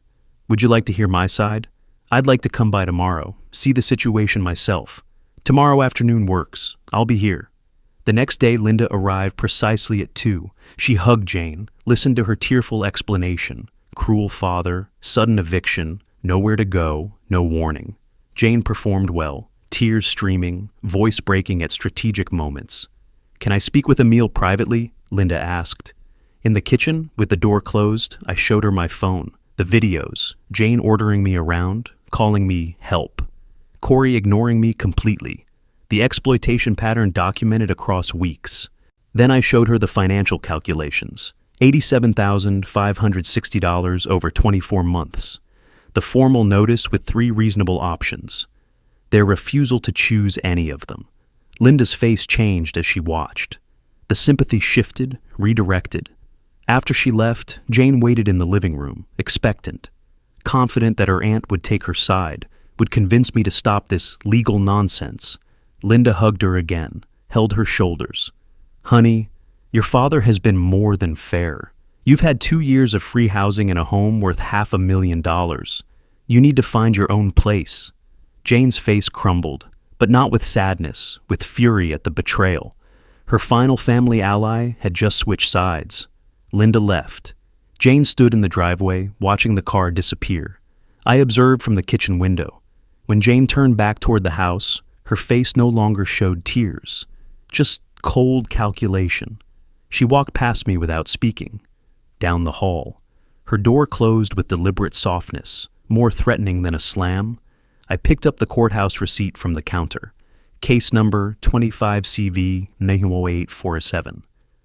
Would you like to hear my side? I'd like to come by tomorrow, see the situation myself. Tomorrow afternoon works. I'll be here." The next day, Linda arrived precisely at 2. She hugged Jane, listened to her tearful explanation. Cruel father, sudden eviction, nowhere to go, no warning. Jane performed well, tears streaming, voice breaking at strategic moments. "Can I speak with Emile privately?" Linda asked. In the kitchen, with the door closed, I showed her my phone, the videos, Jane ordering me around, calling me help. Corey ignoring me completely. The exploitation pattern documented across weeks. Then I showed her the financial calculations. $87,560 over 24 months. The formal notice with 3 reasonable options. Their refusal to choose any of them. Linda's face changed as she watched. The sympathy shifted, redirected. After she left, Jane waited in the living room, expectant, confident that her aunt would take her side, would convince me to stop this legal nonsense. Linda hugged her again, held her shoulders. "Honey, your father has been more than fair. You've had 2 years of free housing in a home worth $500,000. You need to find your own place." Jane's face crumbled, but not with sadness, with fury at the betrayal. Her final family ally had just switched sides. Linda left. Jane stood in the driveway, watching the car disappear. I observed from the kitchen window. When Jane turned back toward the house, her face no longer showed tears, just cold calculation. She walked past me without speaking. Down the hall. Her door closed with deliberate softness, more threatening than a slam. I picked up the courthouse receipt from the counter. Case number 25CV 90847.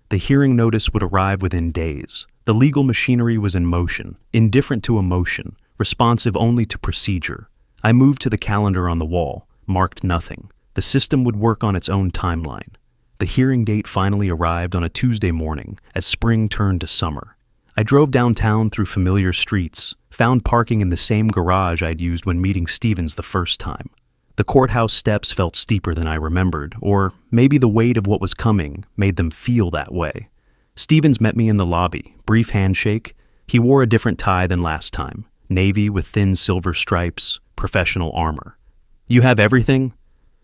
The hearing notice would arrive within days. The legal machinery was in motion, indifferent to emotion, responsive only to procedure. I moved to the calendar on the wall, marked nothing. The system would work on its own timeline. The hearing date finally arrived on a Tuesday morning as spring turned to summer. I drove downtown through familiar streets, found parking in the same garage I'd used when meeting Stevens the first time. The courthouse steps felt steeper than I remembered, or maybe the weight of what was coming made them feel that way. Stevens met me in the lobby, brief handshake. He wore a different tie than last time, navy with thin silver stripes, professional armor. "You have everything?"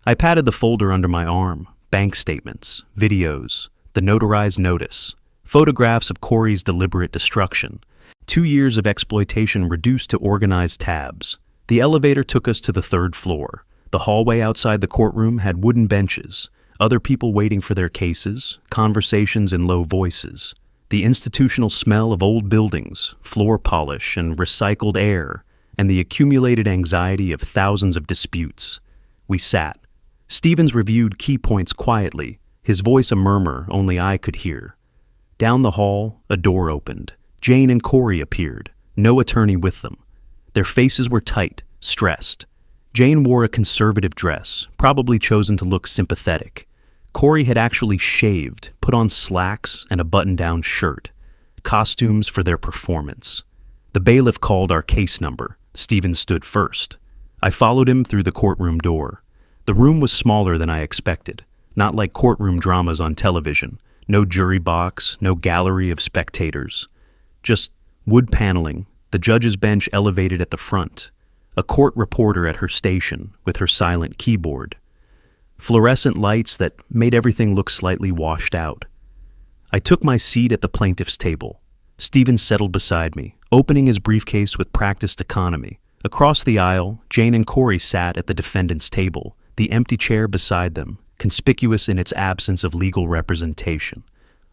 I patted the folder under my arm, bank statements, videos, the notarized notice, photographs of Corey's deliberate destruction, 2 years of exploitation reduced to organized tabs. The elevator took us to the 3rd floor. The hallway outside the courtroom had wooden benches, other people waiting for their cases, conversations in low voices. The institutional smell of old buildings, floor polish and recycled air, and the accumulated anxiety of thousands of disputes. We sat. Stevens reviewed key points quietly, his voice a murmur only I could hear. Down the hall, a door opened. Jane and Corey appeared, no attorney with them. Their faces were tight, stressed. Jane wore a conservative dress, probably chosen to look sympathetic. Corey had actually shaved, put on slacks and a button-down shirt. Costumes for their performance. The bailiff called our case number. Stevens stood first. I followed him through the courtroom door. The room was smaller than I expected, not like courtroom dramas on television. No jury box, no gallery of spectators. Just wood paneling, the judge's bench elevated at the front. A court reporter at her station with her silent keyboard. Fluorescent lights that made everything look slightly washed out. I took my seat at the plaintiff's table. Stevens settled beside me, opening his briefcase with practiced economy. Across the aisle, Jane and Corey sat at the defendant's table, the empty chair beside them, conspicuous in its absence of legal representation.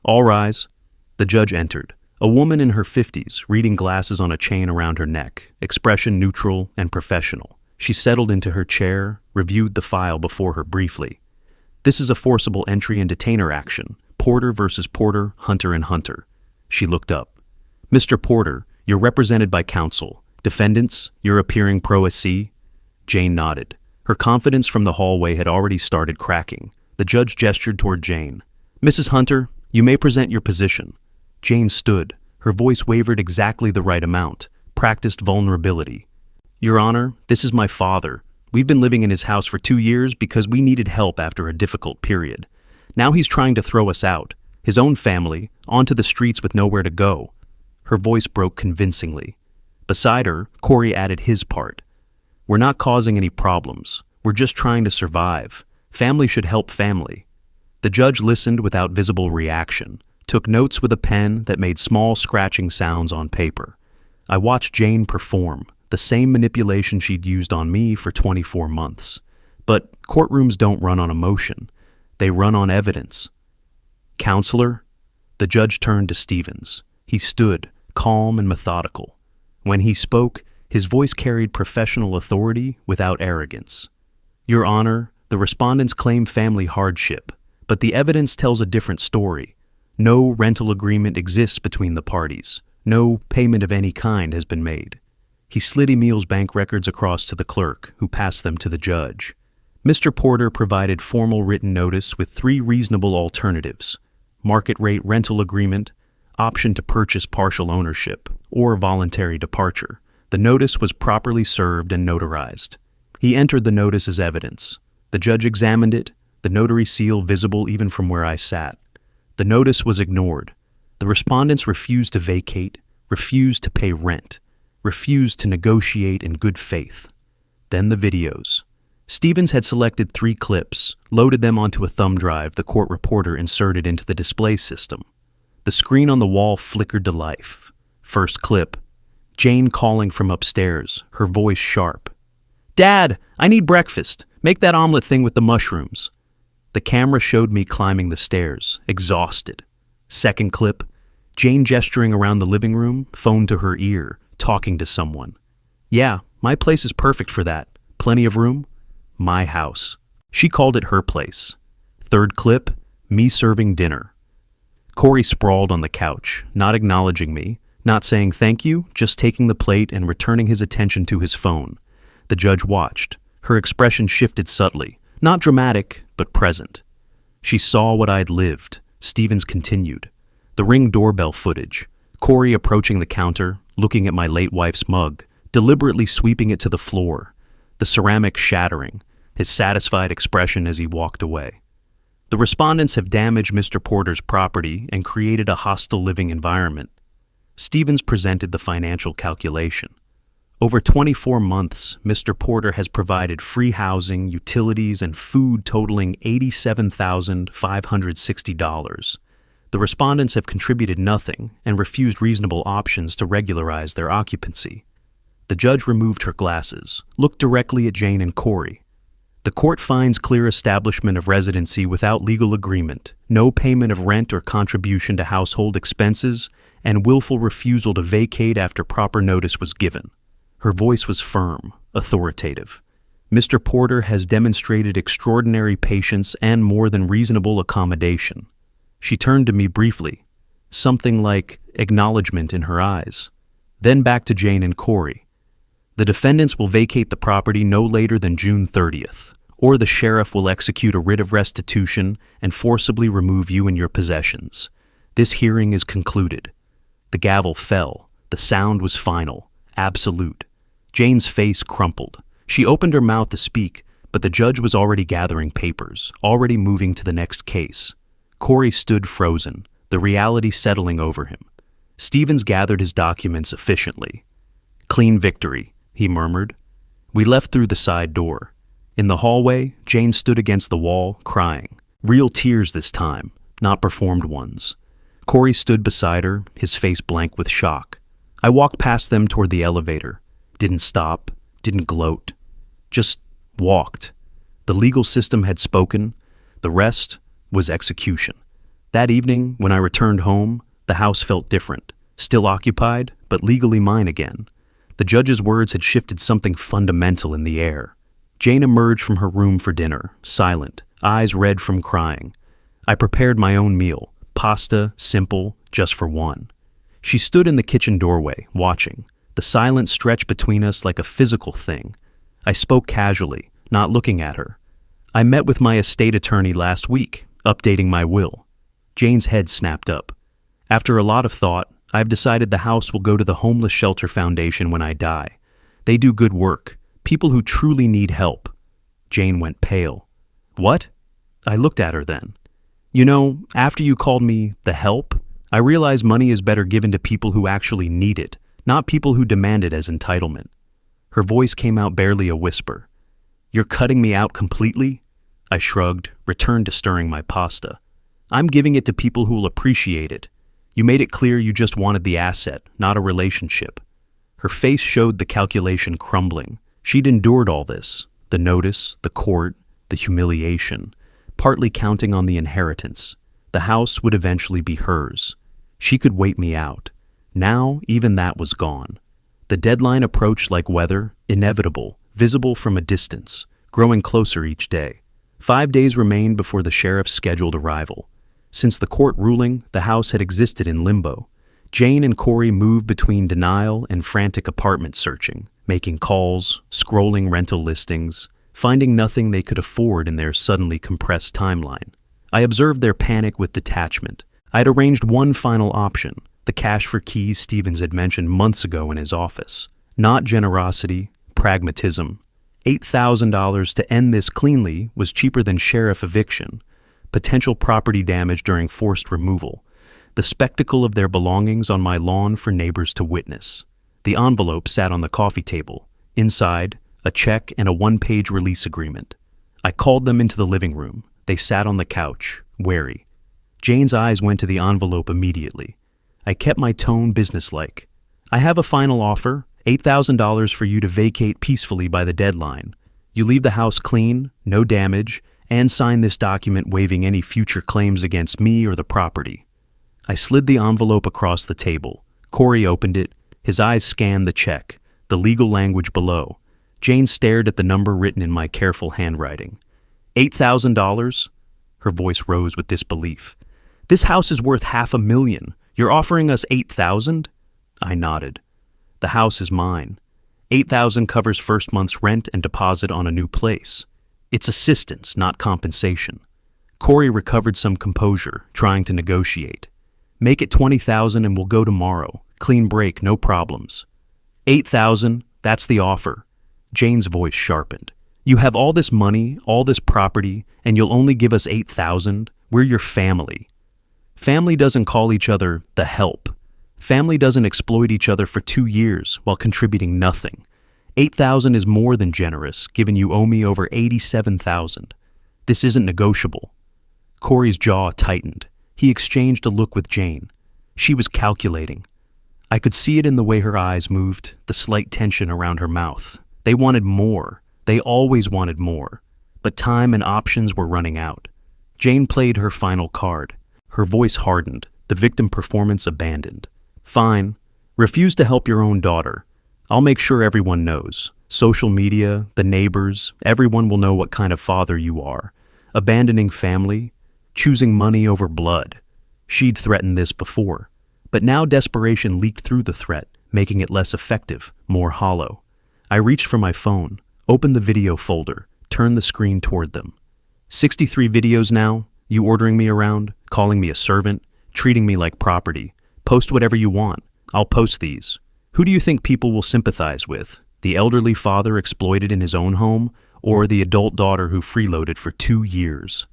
"All rise." The judge entered. A woman in her 50s, reading glasses on a chain around her neck, expression neutral and professional. She settled into her chair, reviewed the file before her briefly. "This is a forcible entry and detainer action. Porter versus Porter, Hunter and Hunter." She looked up. "Mr. Porter, you're represented by counsel. Defendants, you're appearing pro se?" Jane nodded. Her confidence from the hallway had already started cracking. The judge gestured toward Jane. "Mrs. Hunter, you may present your position." Jane stood. Her voice wavered exactly the right amount. Practiced vulnerability. "Your Honor, this is my father. We've been living in his house for 2 years because we needed help after a difficult period. Now he's trying to throw us out, his own family, onto the streets with nowhere to go." Her voice broke convincingly. Beside her, Corey added his part. "We're not causing any problems. We're just trying to survive. Family should help family." The judge listened without visible reaction, took notes with a pen that made small scratching sounds on paper. I watched Jane perform, the same manipulation she'd used on me for 24 months. But courtrooms don't run on emotion. They run on evidence. "Counselor?" The judge turned to Stevens. He stood, calm and methodical. When he spoke, his voice carried professional authority without arrogance. "Your Honor, the respondents claim family hardship, but the evidence tells a different story. No rental agreement exists between the parties. No payment of any kind has been made." He slid Emil's bank records across to the clerk, who passed them to the judge. Mr. Porter provided formal written notice with 3 reasonable alternatives: market rate rental agreement, option to purchase partial ownership, or voluntary departure. The notice was properly served and notarized. He entered the notice as evidence. The judge examined it, the notary seal visible even from where I sat. The notice was ignored. The respondents refused to vacate, refused to pay rent, refused to negotiate in good faith. Then the videos. Stevens had selected 3 clips, loaded them onto a thumb drive the court reporter inserted into the display system. The screen on the wall flickered to life. First clip, Jane calling from upstairs, her voice sharp. "Dad, I need breakfast. Make that omelet thing with the mushrooms." The camera showed me climbing the stairs, exhausted. Second clip, Jane gesturing around the living room, phone to her ear, talking to someone. Yeah, my place is perfect for that. Plenty of room? My house. She called it her place. Third clip, me serving dinner. Corey sprawled on the couch, not acknowledging me, not saying thank you, just taking the plate and returning his attention to his phone. The judge watched. Her expression shifted subtly, not dramatic, but present. She saw what I'd lived. Stevens continued. The Ring doorbell footage. Corey approaching the counter, looking at my late wife's mug, deliberately sweeping it to the floor. The ceramic shattering, his satisfied expression as he walked away. The respondents have damaged Mr. Porter's property and created a hostile living environment. Stevens presented the financial calculation. Over 24 months, Mr. Porter has provided free housing, utilities, and food totaling $87,560. The respondents have contributed nothing and refused reasonable options to regularize their occupancy. The judge removed her glasses, looked directly at Jane and Corey. The court finds clear establishment of residency without legal agreement, no payment of rent or contribution to household expenses, and willful refusal to vacate after proper notice was given. Her voice was firm, authoritative. Mr. Porter has demonstrated extraordinary patience and more than reasonable accommodation. She turned to me briefly, something like acknowledgement in her eyes. Then back to Jane and Corey. The defendants will vacate the property no later than June 30th, or the sheriff will execute a writ of restitution and forcibly remove you and your possessions. This hearing is concluded. The gavel fell. The sound was final, absolute. Jane's face crumpled. She opened her mouth to speak, but the judge was already gathering papers, already moving to the next case. Corey stood frozen, the reality settling over him. Stevens gathered his documents efficiently. Clean victory, he murmured. We left through the side door. In the hallway, Jane stood against the wall, crying. Real tears this time, not performed ones. Corey stood beside her, his face blank with shock. I walked past them toward the elevator. Didn't stop, didn't gloat. Just walked. The legal system had spoken. The rest was execution. That evening, when I returned home, the house felt different. Still occupied, but legally mine again. The judge's words had shifted something fundamental in the air. Jane emerged from her room for dinner, silent, eyes red from crying. I prepared my own meal, pasta, simple, just for one. She stood in the kitchen doorway, watching. The silence stretched between us like a physical thing. I spoke casually, not looking at her. I met with my estate attorney last week, updating my will. Jane's head snapped up. After a lot of thought, I've decided the house will go to the Homeless Shelter Foundation when I die. They do good work, people who truly need help. Jane went pale. What? I looked at her then. You know, after you called me the help, I realized money is better given to people who actually need it, not people who demand it as entitlement. Her voice came out barely a whisper. You're cutting me out completely? I shrugged, returned to stirring my pasta. I'm giving it to people who will appreciate it. You made it clear you just wanted the asset, not a relationship. Her face showed the calculation crumbling. She'd endured all this, the notice, the court, the humiliation, partly counting on the inheritance. The house would eventually be hers. She could wait me out. Now, even that was gone. The deadline approached like weather, inevitable, visible from a distance, growing closer each day. 5 days remained before the sheriff's scheduled arrival. Since the court ruling, the house had existed in limbo. Jane and Corey moved between denial and frantic apartment searching, making calls, scrolling rental listings, finding nothing they could afford in their suddenly compressed timeline. I observed their panic with detachment. I'd arranged one final option, the cash for keys Stevens had mentioned months ago in his office. Not generosity, pragmatism. $8,000 to end this cleanly was cheaper than sheriff eviction, potential property damage during forced removal, the spectacle of their belongings on my lawn for neighbors to witness. The envelope sat on the coffee table. Inside, a check and a one-page release agreement. I called them into the living room. They sat on the couch, wary. Jane's eyes went to the envelope immediately. I kept my tone businesslike. I have a final offer, $8,000 for you to vacate peacefully by the deadline. You leave the house clean, no damage, and sign this document waiving any future claims against me or the property. I slid the envelope across the table. Corey opened it. His eyes scanned the check, the legal language below. Jane stared at the number written in my careful handwriting. $8,000? Her voice rose with disbelief. This house is worth $500,000. You're offering us $8,000? I nodded. The house is mine. $8,000 covers first month's rent and deposit on a new place. It's assistance, not compensation. Corey recovered some composure, trying to negotiate. Make it $20,000 and we'll go tomorrow. Clean break, no problems. $8,000, that's the offer. Jane's voice sharpened. You have all this money, all this property, and you'll only give us $8,000? We're your family. Family doesn't call each other the help. Family doesn't exploit each other for 2 years while contributing nothing. $8,000 is more than generous, given you owe me over $87,000. This isn't negotiable. Corey's jaw tightened. He exchanged a look with Jane. She was calculating. I could see it in the way her eyes moved, the slight tension around her mouth. They wanted more. They always wanted more. But time and options were running out. Jane played her final card. Her voice hardened, the victim performance abandoned. Fine. Refuse to help your own daughter. I'll make sure everyone knows. Social media, the neighbors, everyone will know what kind of father you are. Abandoning family, choosing money over blood. She'd threatened this before. But now desperation leaked through the threat, making it less effective, more hollow. I reached for my phone, opened the video folder, turned the screen toward them. 63 videos now, you ordering me around, calling me a servant, treating me like property. Post whatever you want. I'll post these. Who do you think people will sympathize with? The elderly father exploited in his own home, or the adult daughter who freeloaded for 2 years?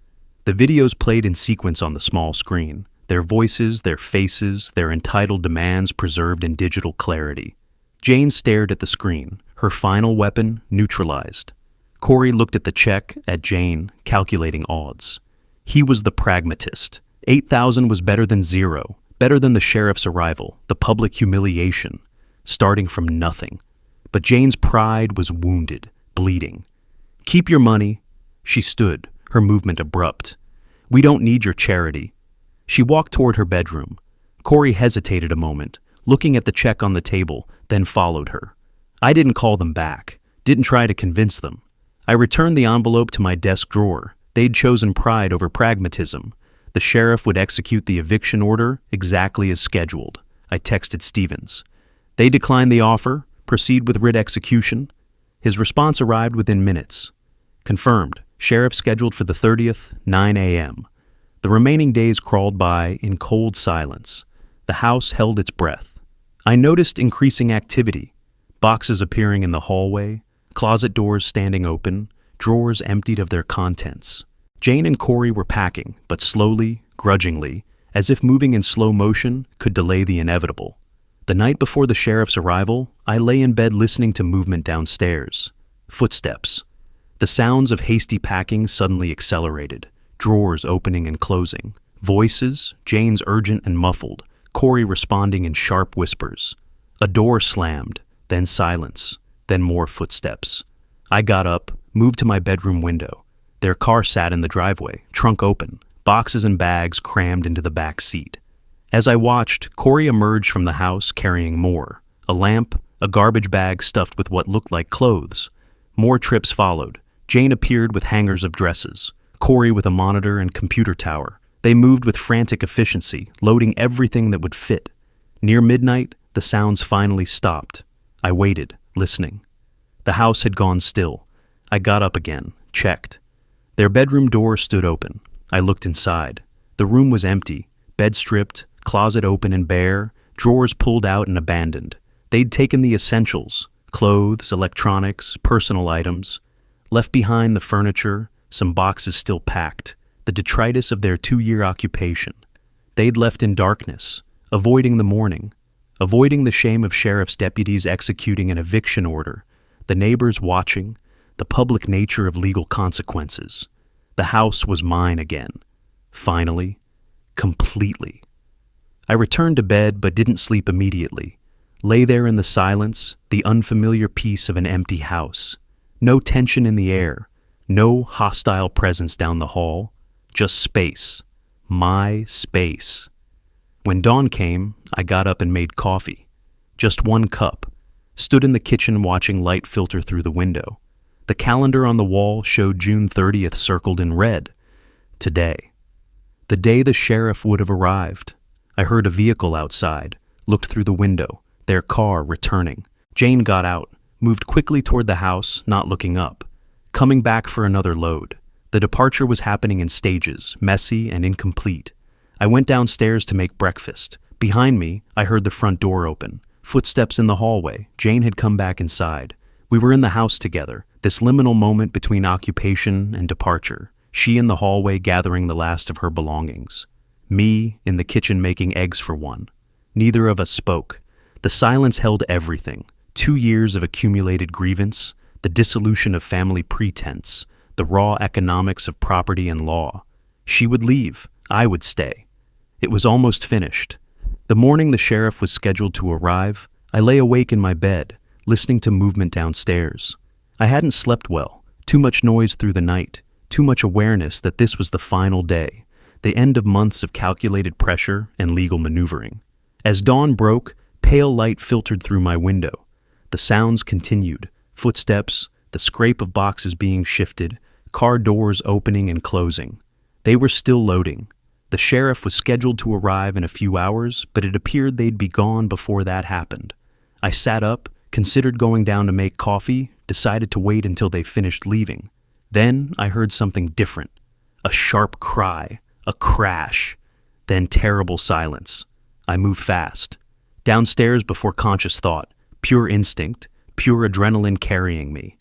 The videos played in sequence on the small screen, their voices, their faces, their entitled demands preserved in digital clarity. Jane stared at the screen, her final weapon neutralized. Corey looked at the check, at Jane, calculating odds. He was the pragmatist. 8,000 was better than zero, better than the sheriff's arrival, the public humiliation, starting from nothing. But Jane's pride was wounded, bleeding. Keep your money. She stood, her movement abrupt. We don't need your charity. She walked toward her bedroom. Corey hesitated a moment, looking at the check on the table, then followed her. I didn't call them back, didn't try to convince them. I returned the envelope to my desk drawer. They'd chosen pride over pragmatism. The sheriff would execute the eviction order exactly as scheduled. I texted Stevens. They declined the offer, proceed with writ execution. His response arrived within minutes. Confirmed. Sheriff scheduled for the 30th, 9 a.m. The remaining days crawled by in cold silence. The house held its breath. I noticed increasing activity. Boxes appearing in the hallway, closet doors standing open, drawers emptied of their contents. Jane and Corey were packing, but slowly, grudgingly, as if moving in slow motion could delay the inevitable. The night before the sheriff's arrival, I lay in bed listening to movement downstairs. Footsteps. The sounds of hasty packing suddenly accelerated, drawers opening and closing. Voices, Jane's urgent and muffled, Corey responding in sharp whispers. A door slammed, then silence, then more footsteps. I got up, moved to my bedroom window. Their car sat in the driveway, trunk open, boxes and bags crammed into the back seat. As I watched, Corey emerged from the house carrying more. A lamp, a garbage bag stuffed with what looked like clothes. More trips followed. Jane appeared with hangers of dresses. Corey with a monitor and computer tower. They moved with frantic efficiency, loading everything that would fit. Near midnight, the sounds finally stopped. I waited, listening. The house had gone still. I got up again, checked. Their bedroom door stood open. I looked inside. The room was empty, bed stripped, closet open and bare, drawers pulled out and abandoned. They'd taken the essentials, clothes, electronics, personal items. Left behind the furniture, some boxes still packed, the detritus of their 2-year occupation. They'd left in darkness, avoiding the morning, avoiding the shame of sheriff's deputies executing an eviction order, the neighbors watching, the public nature of legal consequences. The house was mine again. Finally, completely. I returned to bed but didn't sleep immediately. Lay there in the silence, the unfamiliar peace of an empty house. No tension in the air, no hostile presence down the hall, just space. My space. When dawn came, I got up and made coffee. Just one cup. Stood in the kitchen watching light filter through the window. The calendar on the wall showed June 30th circled in red. Today. The day the sheriff would have arrived. I heard a vehicle outside, looked through the window, their car returning. Jane got out, moved quickly toward the house, not looking up. Coming back for another load. The departure was happening in stages, messy and incomplete. I went downstairs to make breakfast. Behind me, I heard the front door open. Footsteps in the hallway. Jane had come back inside. We were in the house together, this liminal moment between occupation and departure. She in the hallway gathering the last of her belongings. Me in the kitchen making eggs for one. Neither of us spoke. The silence held everything. 2 years of accumulated grievance, the dissolution of family pretense, the raw economics of property and law. She would leave. I would stay. It was almost finished. The morning the sheriff was scheduled to arrive, I lay awake in my bed, listening to movement downstairs. I hadn't slept well, too much noise through the night, too much awareness that this was the final day, the end of months of calculated pressure and legal maneuvering. As dawn broke, pale light filtered through my window. The sounds continued, footsteps, the scrape of boxes being shifted, car doors opening and closing. They were still loading. The sheriff was scheduled to arrive in a few hours, but it appeared they'd be gone before that happened. I sat up, considered going down to make coffee, decided to wait until they finished leaving. Then I heard something different. A sharp cry, a crash, then terrible silence. I moved fast. Downstairs before conscious thought, pure instinct, pure adrenaline carrying me.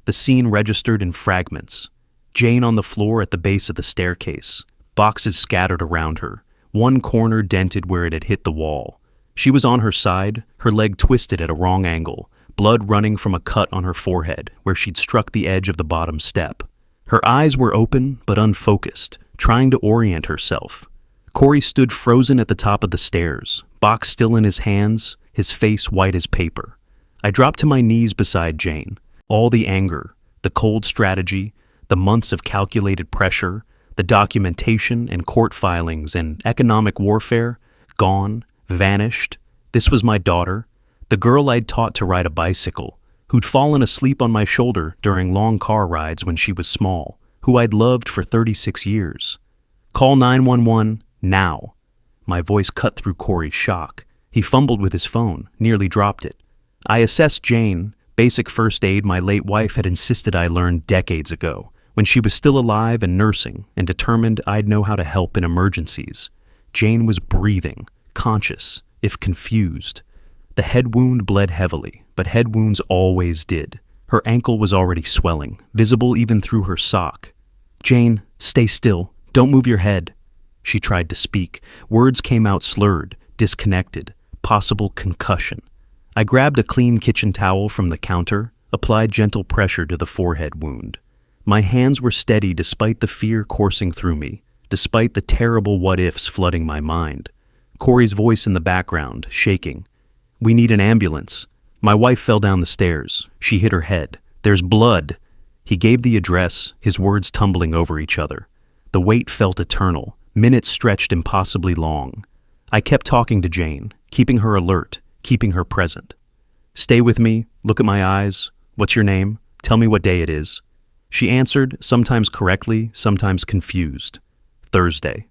The scene registered in fragments. Jane on the floor at the base of the staircase. Boxes scattered around her, one corner dented where it had hit the wall. She was on her side, her leg twisted at a wrong angle, blood running from a cut on her forehead where she'd struck the edge of the bottom step. Her eyes were open but unfocused, trying to orient herself. Corey stood frozen at the top of the stairs, box still in his hands, his face white as paper. I dropped to my knees beside Jane. All the anger, the cold strategy, the months of calculated pressure, the documentation and court filings and economic warfare, gone, vanished. This was my daughter, the girl I'd taught to ride a bicycle, who'd fallen asleep on my shoulder during long car rides when she was small, who I'd loved for 36 years. Call 911 now. My voice cut through Corey's shock. He fumbled with his phone, nearly dropped it. I assessed Jane, basic first aid my late wife had insisted I learn decades ago, when she was still alive and nursing, and determined I'd know how to help in emergencies. Jane was breathing, conscious, if confused. The head wound bled heavily, but head wounds always did. Her ankle was already swelling, visible even through her sock. "Jane, stay still. Don't move your head." She tried to speak. Words came out slurred, disconnected, possible concussion. I grabbed a clean kitchen towel from the counter, applied gentle pressure to the forehead wound. My hands were steady despite the fear coursing through me, despite the terrible what-ifs flooding my mind. Corey's voice in the background, shaking. "We need an ambulance. My wife fell down the stairs. She hit her head. There's blood." He gave the address, his words tumbling over each other. The wait felt eternal, minutes stretched impossibly long. I kept talking to Jane, keeping her alert, keeping her present. "Stay with me, look at my eyes. What's your name? Tell me what day it is." She answered, sometimes correctly, sometimes confused. "Thursday."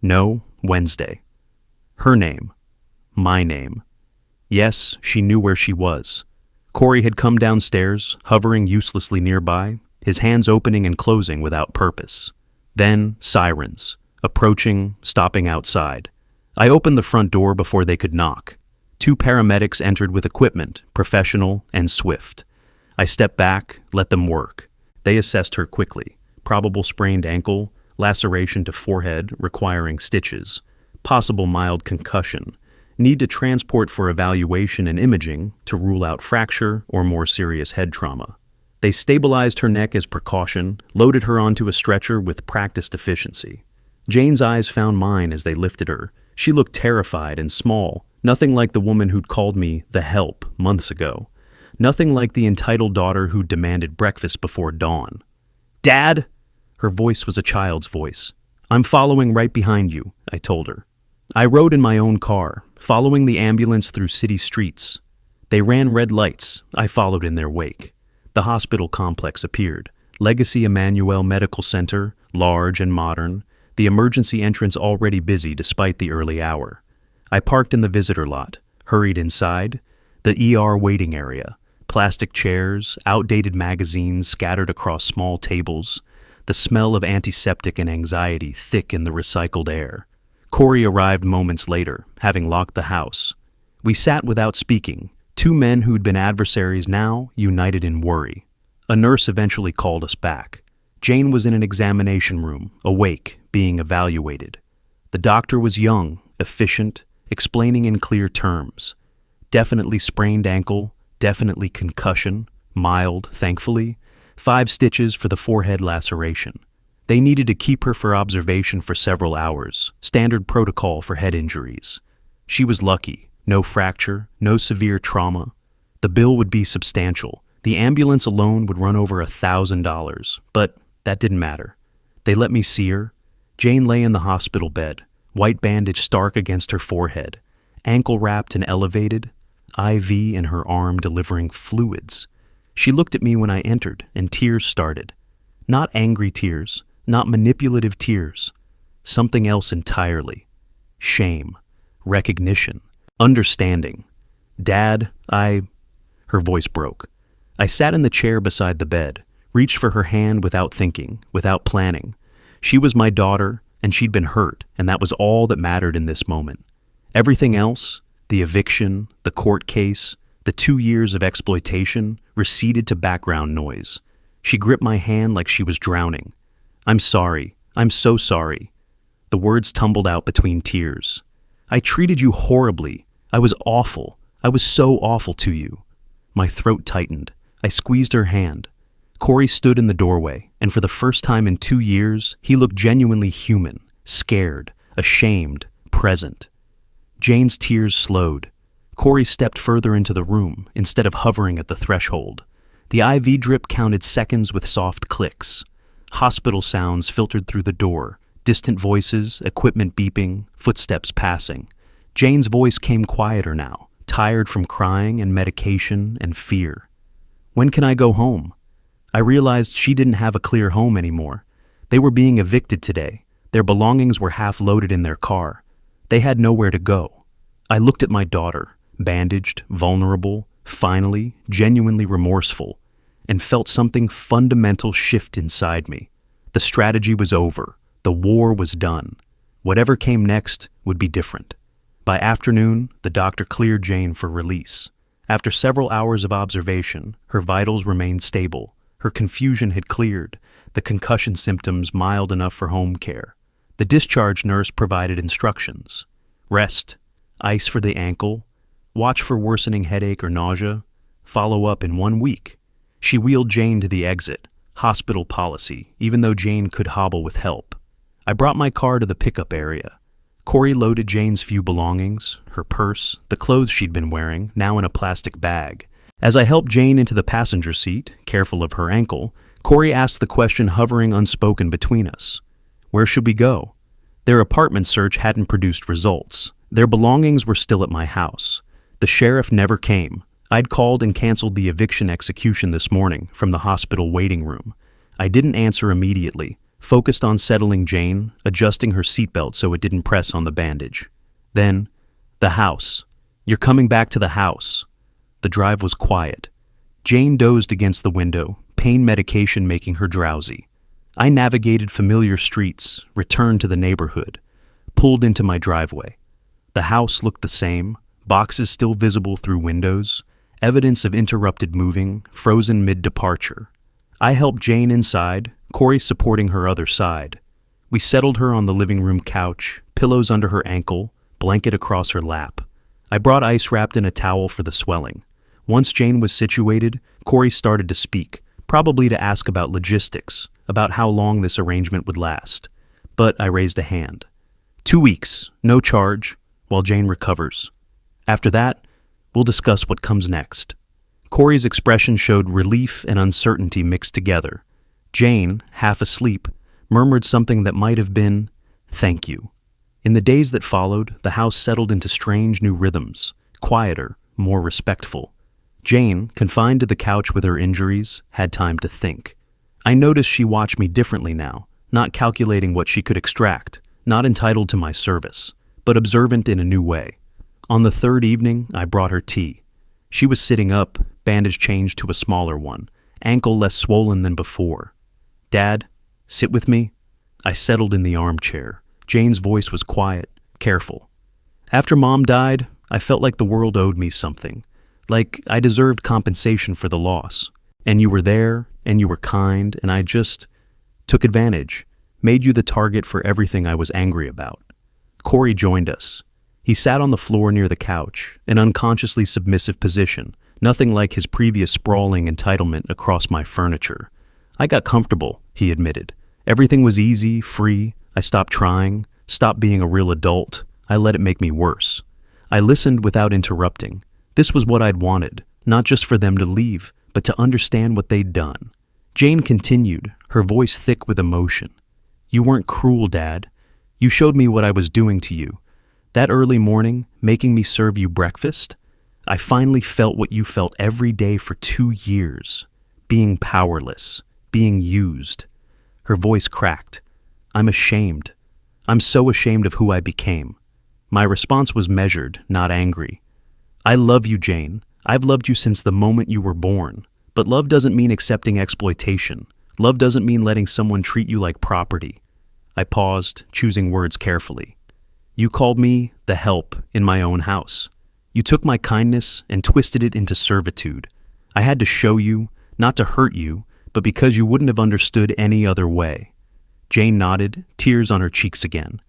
"No, Wednesday." Her name. My name. Yes, she knew where she was. Corey had come downstairs, hovering uselessly nearby, his hands opening and closing without purpose. Then, sirens. Approaching, stopping outside. I opened the front door before they could knock. 2 paramedics entered with equipment, professional and swift. I stepped back, let them work. They assessed her quickly. Probable sprained ankle, laceration to forehead requiring stitches, possible mild concussion, need to transport for evaluation and imaging to rule out fracture or more serious head trauma. They stabilized her neck as precaution, loaded her onto a stretcher with practiced efficiency. Jane's eyes found mine as they lifted her. She looked terrified and small, nothing like the woman who'd called me the help months ago. Nothing like the entitled daughter who demanded breakfast before dawn. "Dad!" Her voice was a child's voice. "I'm following right behind you," I told her. I rode in my own car, following the ambulance through city streets. They ran red lights. I followed in their wake. The hospital complex appeared. Legacy Emmanuel Medical Center, large and modern. The emergency entrance already busy despite the early hour. I parked in the visitor lot, hurried inside. The ER waiting area. Plastic chairs, outdated magazines scattered across small tables. The smell of antiseptic and anxiety thick in the recycled air. Corey arrived moments later, having locked the house. We sat without speaking, two men who'd been adversaries now united in worry. A nurse eventually called us back. Jane was in an examination room, awake, being evaluated. The doctor was young, efficient, explaining in clear terms. Definitely sprained ankle, definitely concussion, mild, thankfully. 5 stitches for the forehead laceration. They needed to keep her for observation for several hours, standard protocol for head injuries. She was lucky, no fracture, no severe trauma. The bill would be substantial. The ambulance alone would run over $1,000, but that didn't matter. They let me see her. Jane lay in the hospital bed, white bandage stark against her forehead, ankle wrapped and elevated, IV in her arm delivering fluids. She looked at me when I entered, and tears started. Not angry tears, not manipulative tears. Something else entirely. Shame, recognition, understanding. Dad, Her voice broke. I sat in the chair beside the bed, reached for her hand without thinking, without planning. She was my daughter, and she'd been hurt, and that was all that mattered in this moment. Everything else, the eviction, the court case, the 2 years of exploitation, receded to background noise. She gripped my hand like she was drowning. I'm sorry. I'm so sorry. The words tumbled out between tears. I treated you horribly. I was awful. I was so awful to you. My throat tightened. I squeezed her hand. Corey stood in the doorway, and for the first time in 2 years, he looked genuinely human, scared, ashamed, present. Jane's tears slowed. Corey stepped further into the room, instead of hovering at the threshold. The IV drip counted seconds with soft clicks. Hospital sounds filtered through the door, distant voices, equipment beeping, footsteps passing. Jane's voice came quieter now, tired from crying and medication and fear. When can I go home? I realized she didn't have a clear home anymore. They were being evicted today. Their belongings were half loaded in their car. They had nowhere to go. I looked at my daughter, bandaged, vulnerable, finally, genuinely remorseful, and felt something fundamental shift inside me. The strategy was over. The war was done. Whatever came next would be different. By afternoon, the doctor cleared Jane for release. After several hours of observation, her vitals remained stable. Her confusion had cleared, the concussion symptoms mild enough for home care. The discharge nurse provided instructions. Rest, ice for the ankle, watch for worsening headache or nausea, follow up in 1 week. She wheeled Jane to the exit, hospital policy, even though Jane could hobble with help. I brought my car to the pickup area. Corey loaded Jane's few belongings, her purse, the clothes she'd been wearing, now in a plastic bag. As I helped Jane into the passenger seat, careful of her ankle, Corey asked the question hovering unspoken between us. Where should we go? Their apartment search hadn't produced results. Their belongings were still at my house. The sheriff never came. I'd called and canceled the eviction execution this morning from the hospital waiting room. I didn't answer immediately, focused on settling Jane, adjusting her seatbelt so it didn't press on the bandage. Then, the house. You're coming back to the house. The drive was quiet. Jane dozed against the window, pain medication making her drowsy. I navigated familiar streets, returned to the neighborhood, pulled into my driveway. The house looked the same, boxes still visible through windows, evidence of interrupted moving, frozen mid-departure. I helped Jane inside, Corey supporting her other side. We settled her on the living room couch, pillows under her ankle, blanket across her lap. I brought ice wrapped in a towel for the swelling. Once Jane was situated, Corey started to speak, probably to ask about logistics, about how long this arrangement would last. But I raised a hand. 2 weeks, no charge, while Jane recovers. After that, we'll discuss what comes next. Corey's expression showed relief and uncertainty mixed together. Jane, half asleep, murmured something that might have been, "Thank you." In the days that followed, the house settled into strange new rhythms, quieter, more respectful. Jane, confined to the couch with her injuries, had time to think. I noticed she watched me differently now, not calculating what she could extract, not entitled to my service, but observant in a new way. On the third evening, I brought her tea. She was sitting up, bandage changed to a smaller one, ankle less swollen than before. "Dad, sit with me?" I settled in the armchair. Jane's voice was quiet, careful. "After Mom died, I felt like the world owed me something, like I deserved compensation for the loss. And you were there, and you were kind, and I just took advantage, made you the target for everything I was angry about." Corey joined us. He sat on the floor near the couch, an unconsciously submissive position, nothing like his previous sprawling entitlement across my furniture. "I got comfortable," he admitted. "Everything was easy, free. I stopped trying, stopped being a real adult. I let it make me worse." I listened without interrupting. This was what I'd wanted, not just for them to leave, but to understand what they'd done. Jane continued, her voice thick with emotion. "You weren't cruel, Dad. You showed me what I was doing to you. That early morning, making me serve you breakfast, I finally felt what you felt every day for 2 years. Being powerless, being used." Her voice cracked. "I'm ashamed. I'm so ashamed of who I became." My response was measured, not angry. "I love you, Jane. I've loved you since the moment you were born. But love doesn't mean accepting exploitation. Love doesn't mean letting someone treat you like property." I paused, choosing words carefully. "You called me the help in my own house. You took my kindness and twisted it into servitude. I had to show you, not to hurt you, but because you wouldn't have understood any other way." Jane nodded, tears on her cheeks again.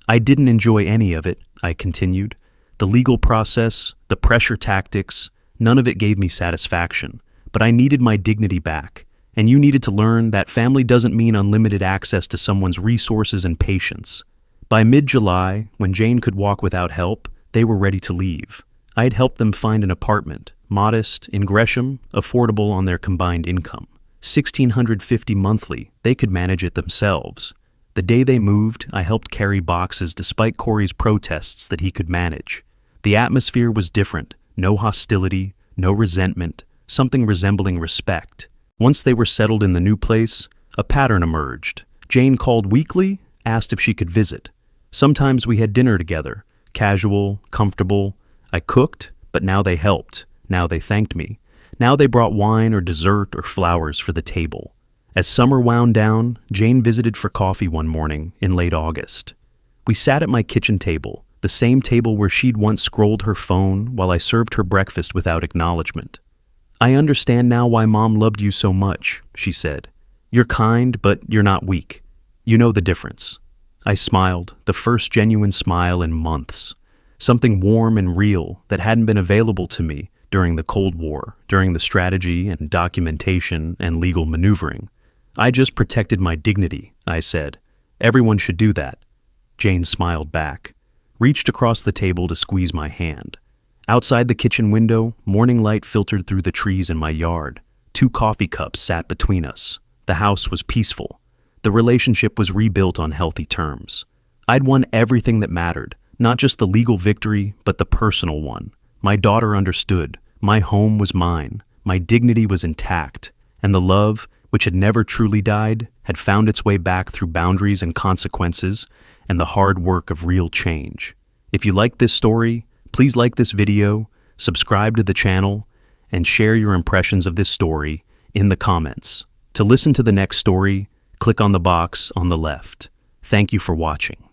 "I didn't enjoy any of it," I continued. "The legal process, the pressure tactics, none of it gave me satisfaction. But I needed my dignity back, and you needed to learn that family doesn't mean unlimited access to someone's resources and patience." By mid-July, when Jane could walk without help, they were ready to leave. I had helped them find an apartment, modest, in Gresham, affordable on their combined income. $1,650 monthly, they could manage it themselves. The day they moved, I helped carry boxes despite Corey's protests that he could manage. The atmosphere was different, no hostility, no resentment, something resembling respect. Once they were settled in the new place, a pattern emerged. Jane called weekly, asked if she could visit. Sometimes we had dinner together, casual, comfortable. I cooked, but now they helped. Now they thanked me. Now they brought wine or dessert or flowers for the table. As summer wound down, Jane visited for coffee one morning in late August. We sat at my kitchen table, the same table where she'd once scrolled her phone while I served her breakfast without acknowledgement. "I understand now why Mom loved you so much," she said. "You're kind, but you're not weak. You know the difference." I smiled, the first genuine smile in months. Something warm and real that hadn't been available to me during the Cold War, during the strategy and documentation and legal maneuvering. "I just protected my dignity," I said. "Everyone should do that." Jane smiled back, reached across the table to squeeze my hand. Outside the kitchen window, morning light filtered through the trees in my yard. 2 coffee cups sat between us. The house was peaceful. The relationship was rebuilt on healthy terms. I'd won everything that mattered, not just the legal victory, but the personal one. My daughter understood. My home was mine. My dignity was intact. And the love, which had never truly died, had found its way back through boundaries and consequences and the hard work of real change. If you like this story, please like this video, subscribe to the channel, and share your impressions of this story in the comments. To listen to the next story, click on the box on the left. Thank you for watching.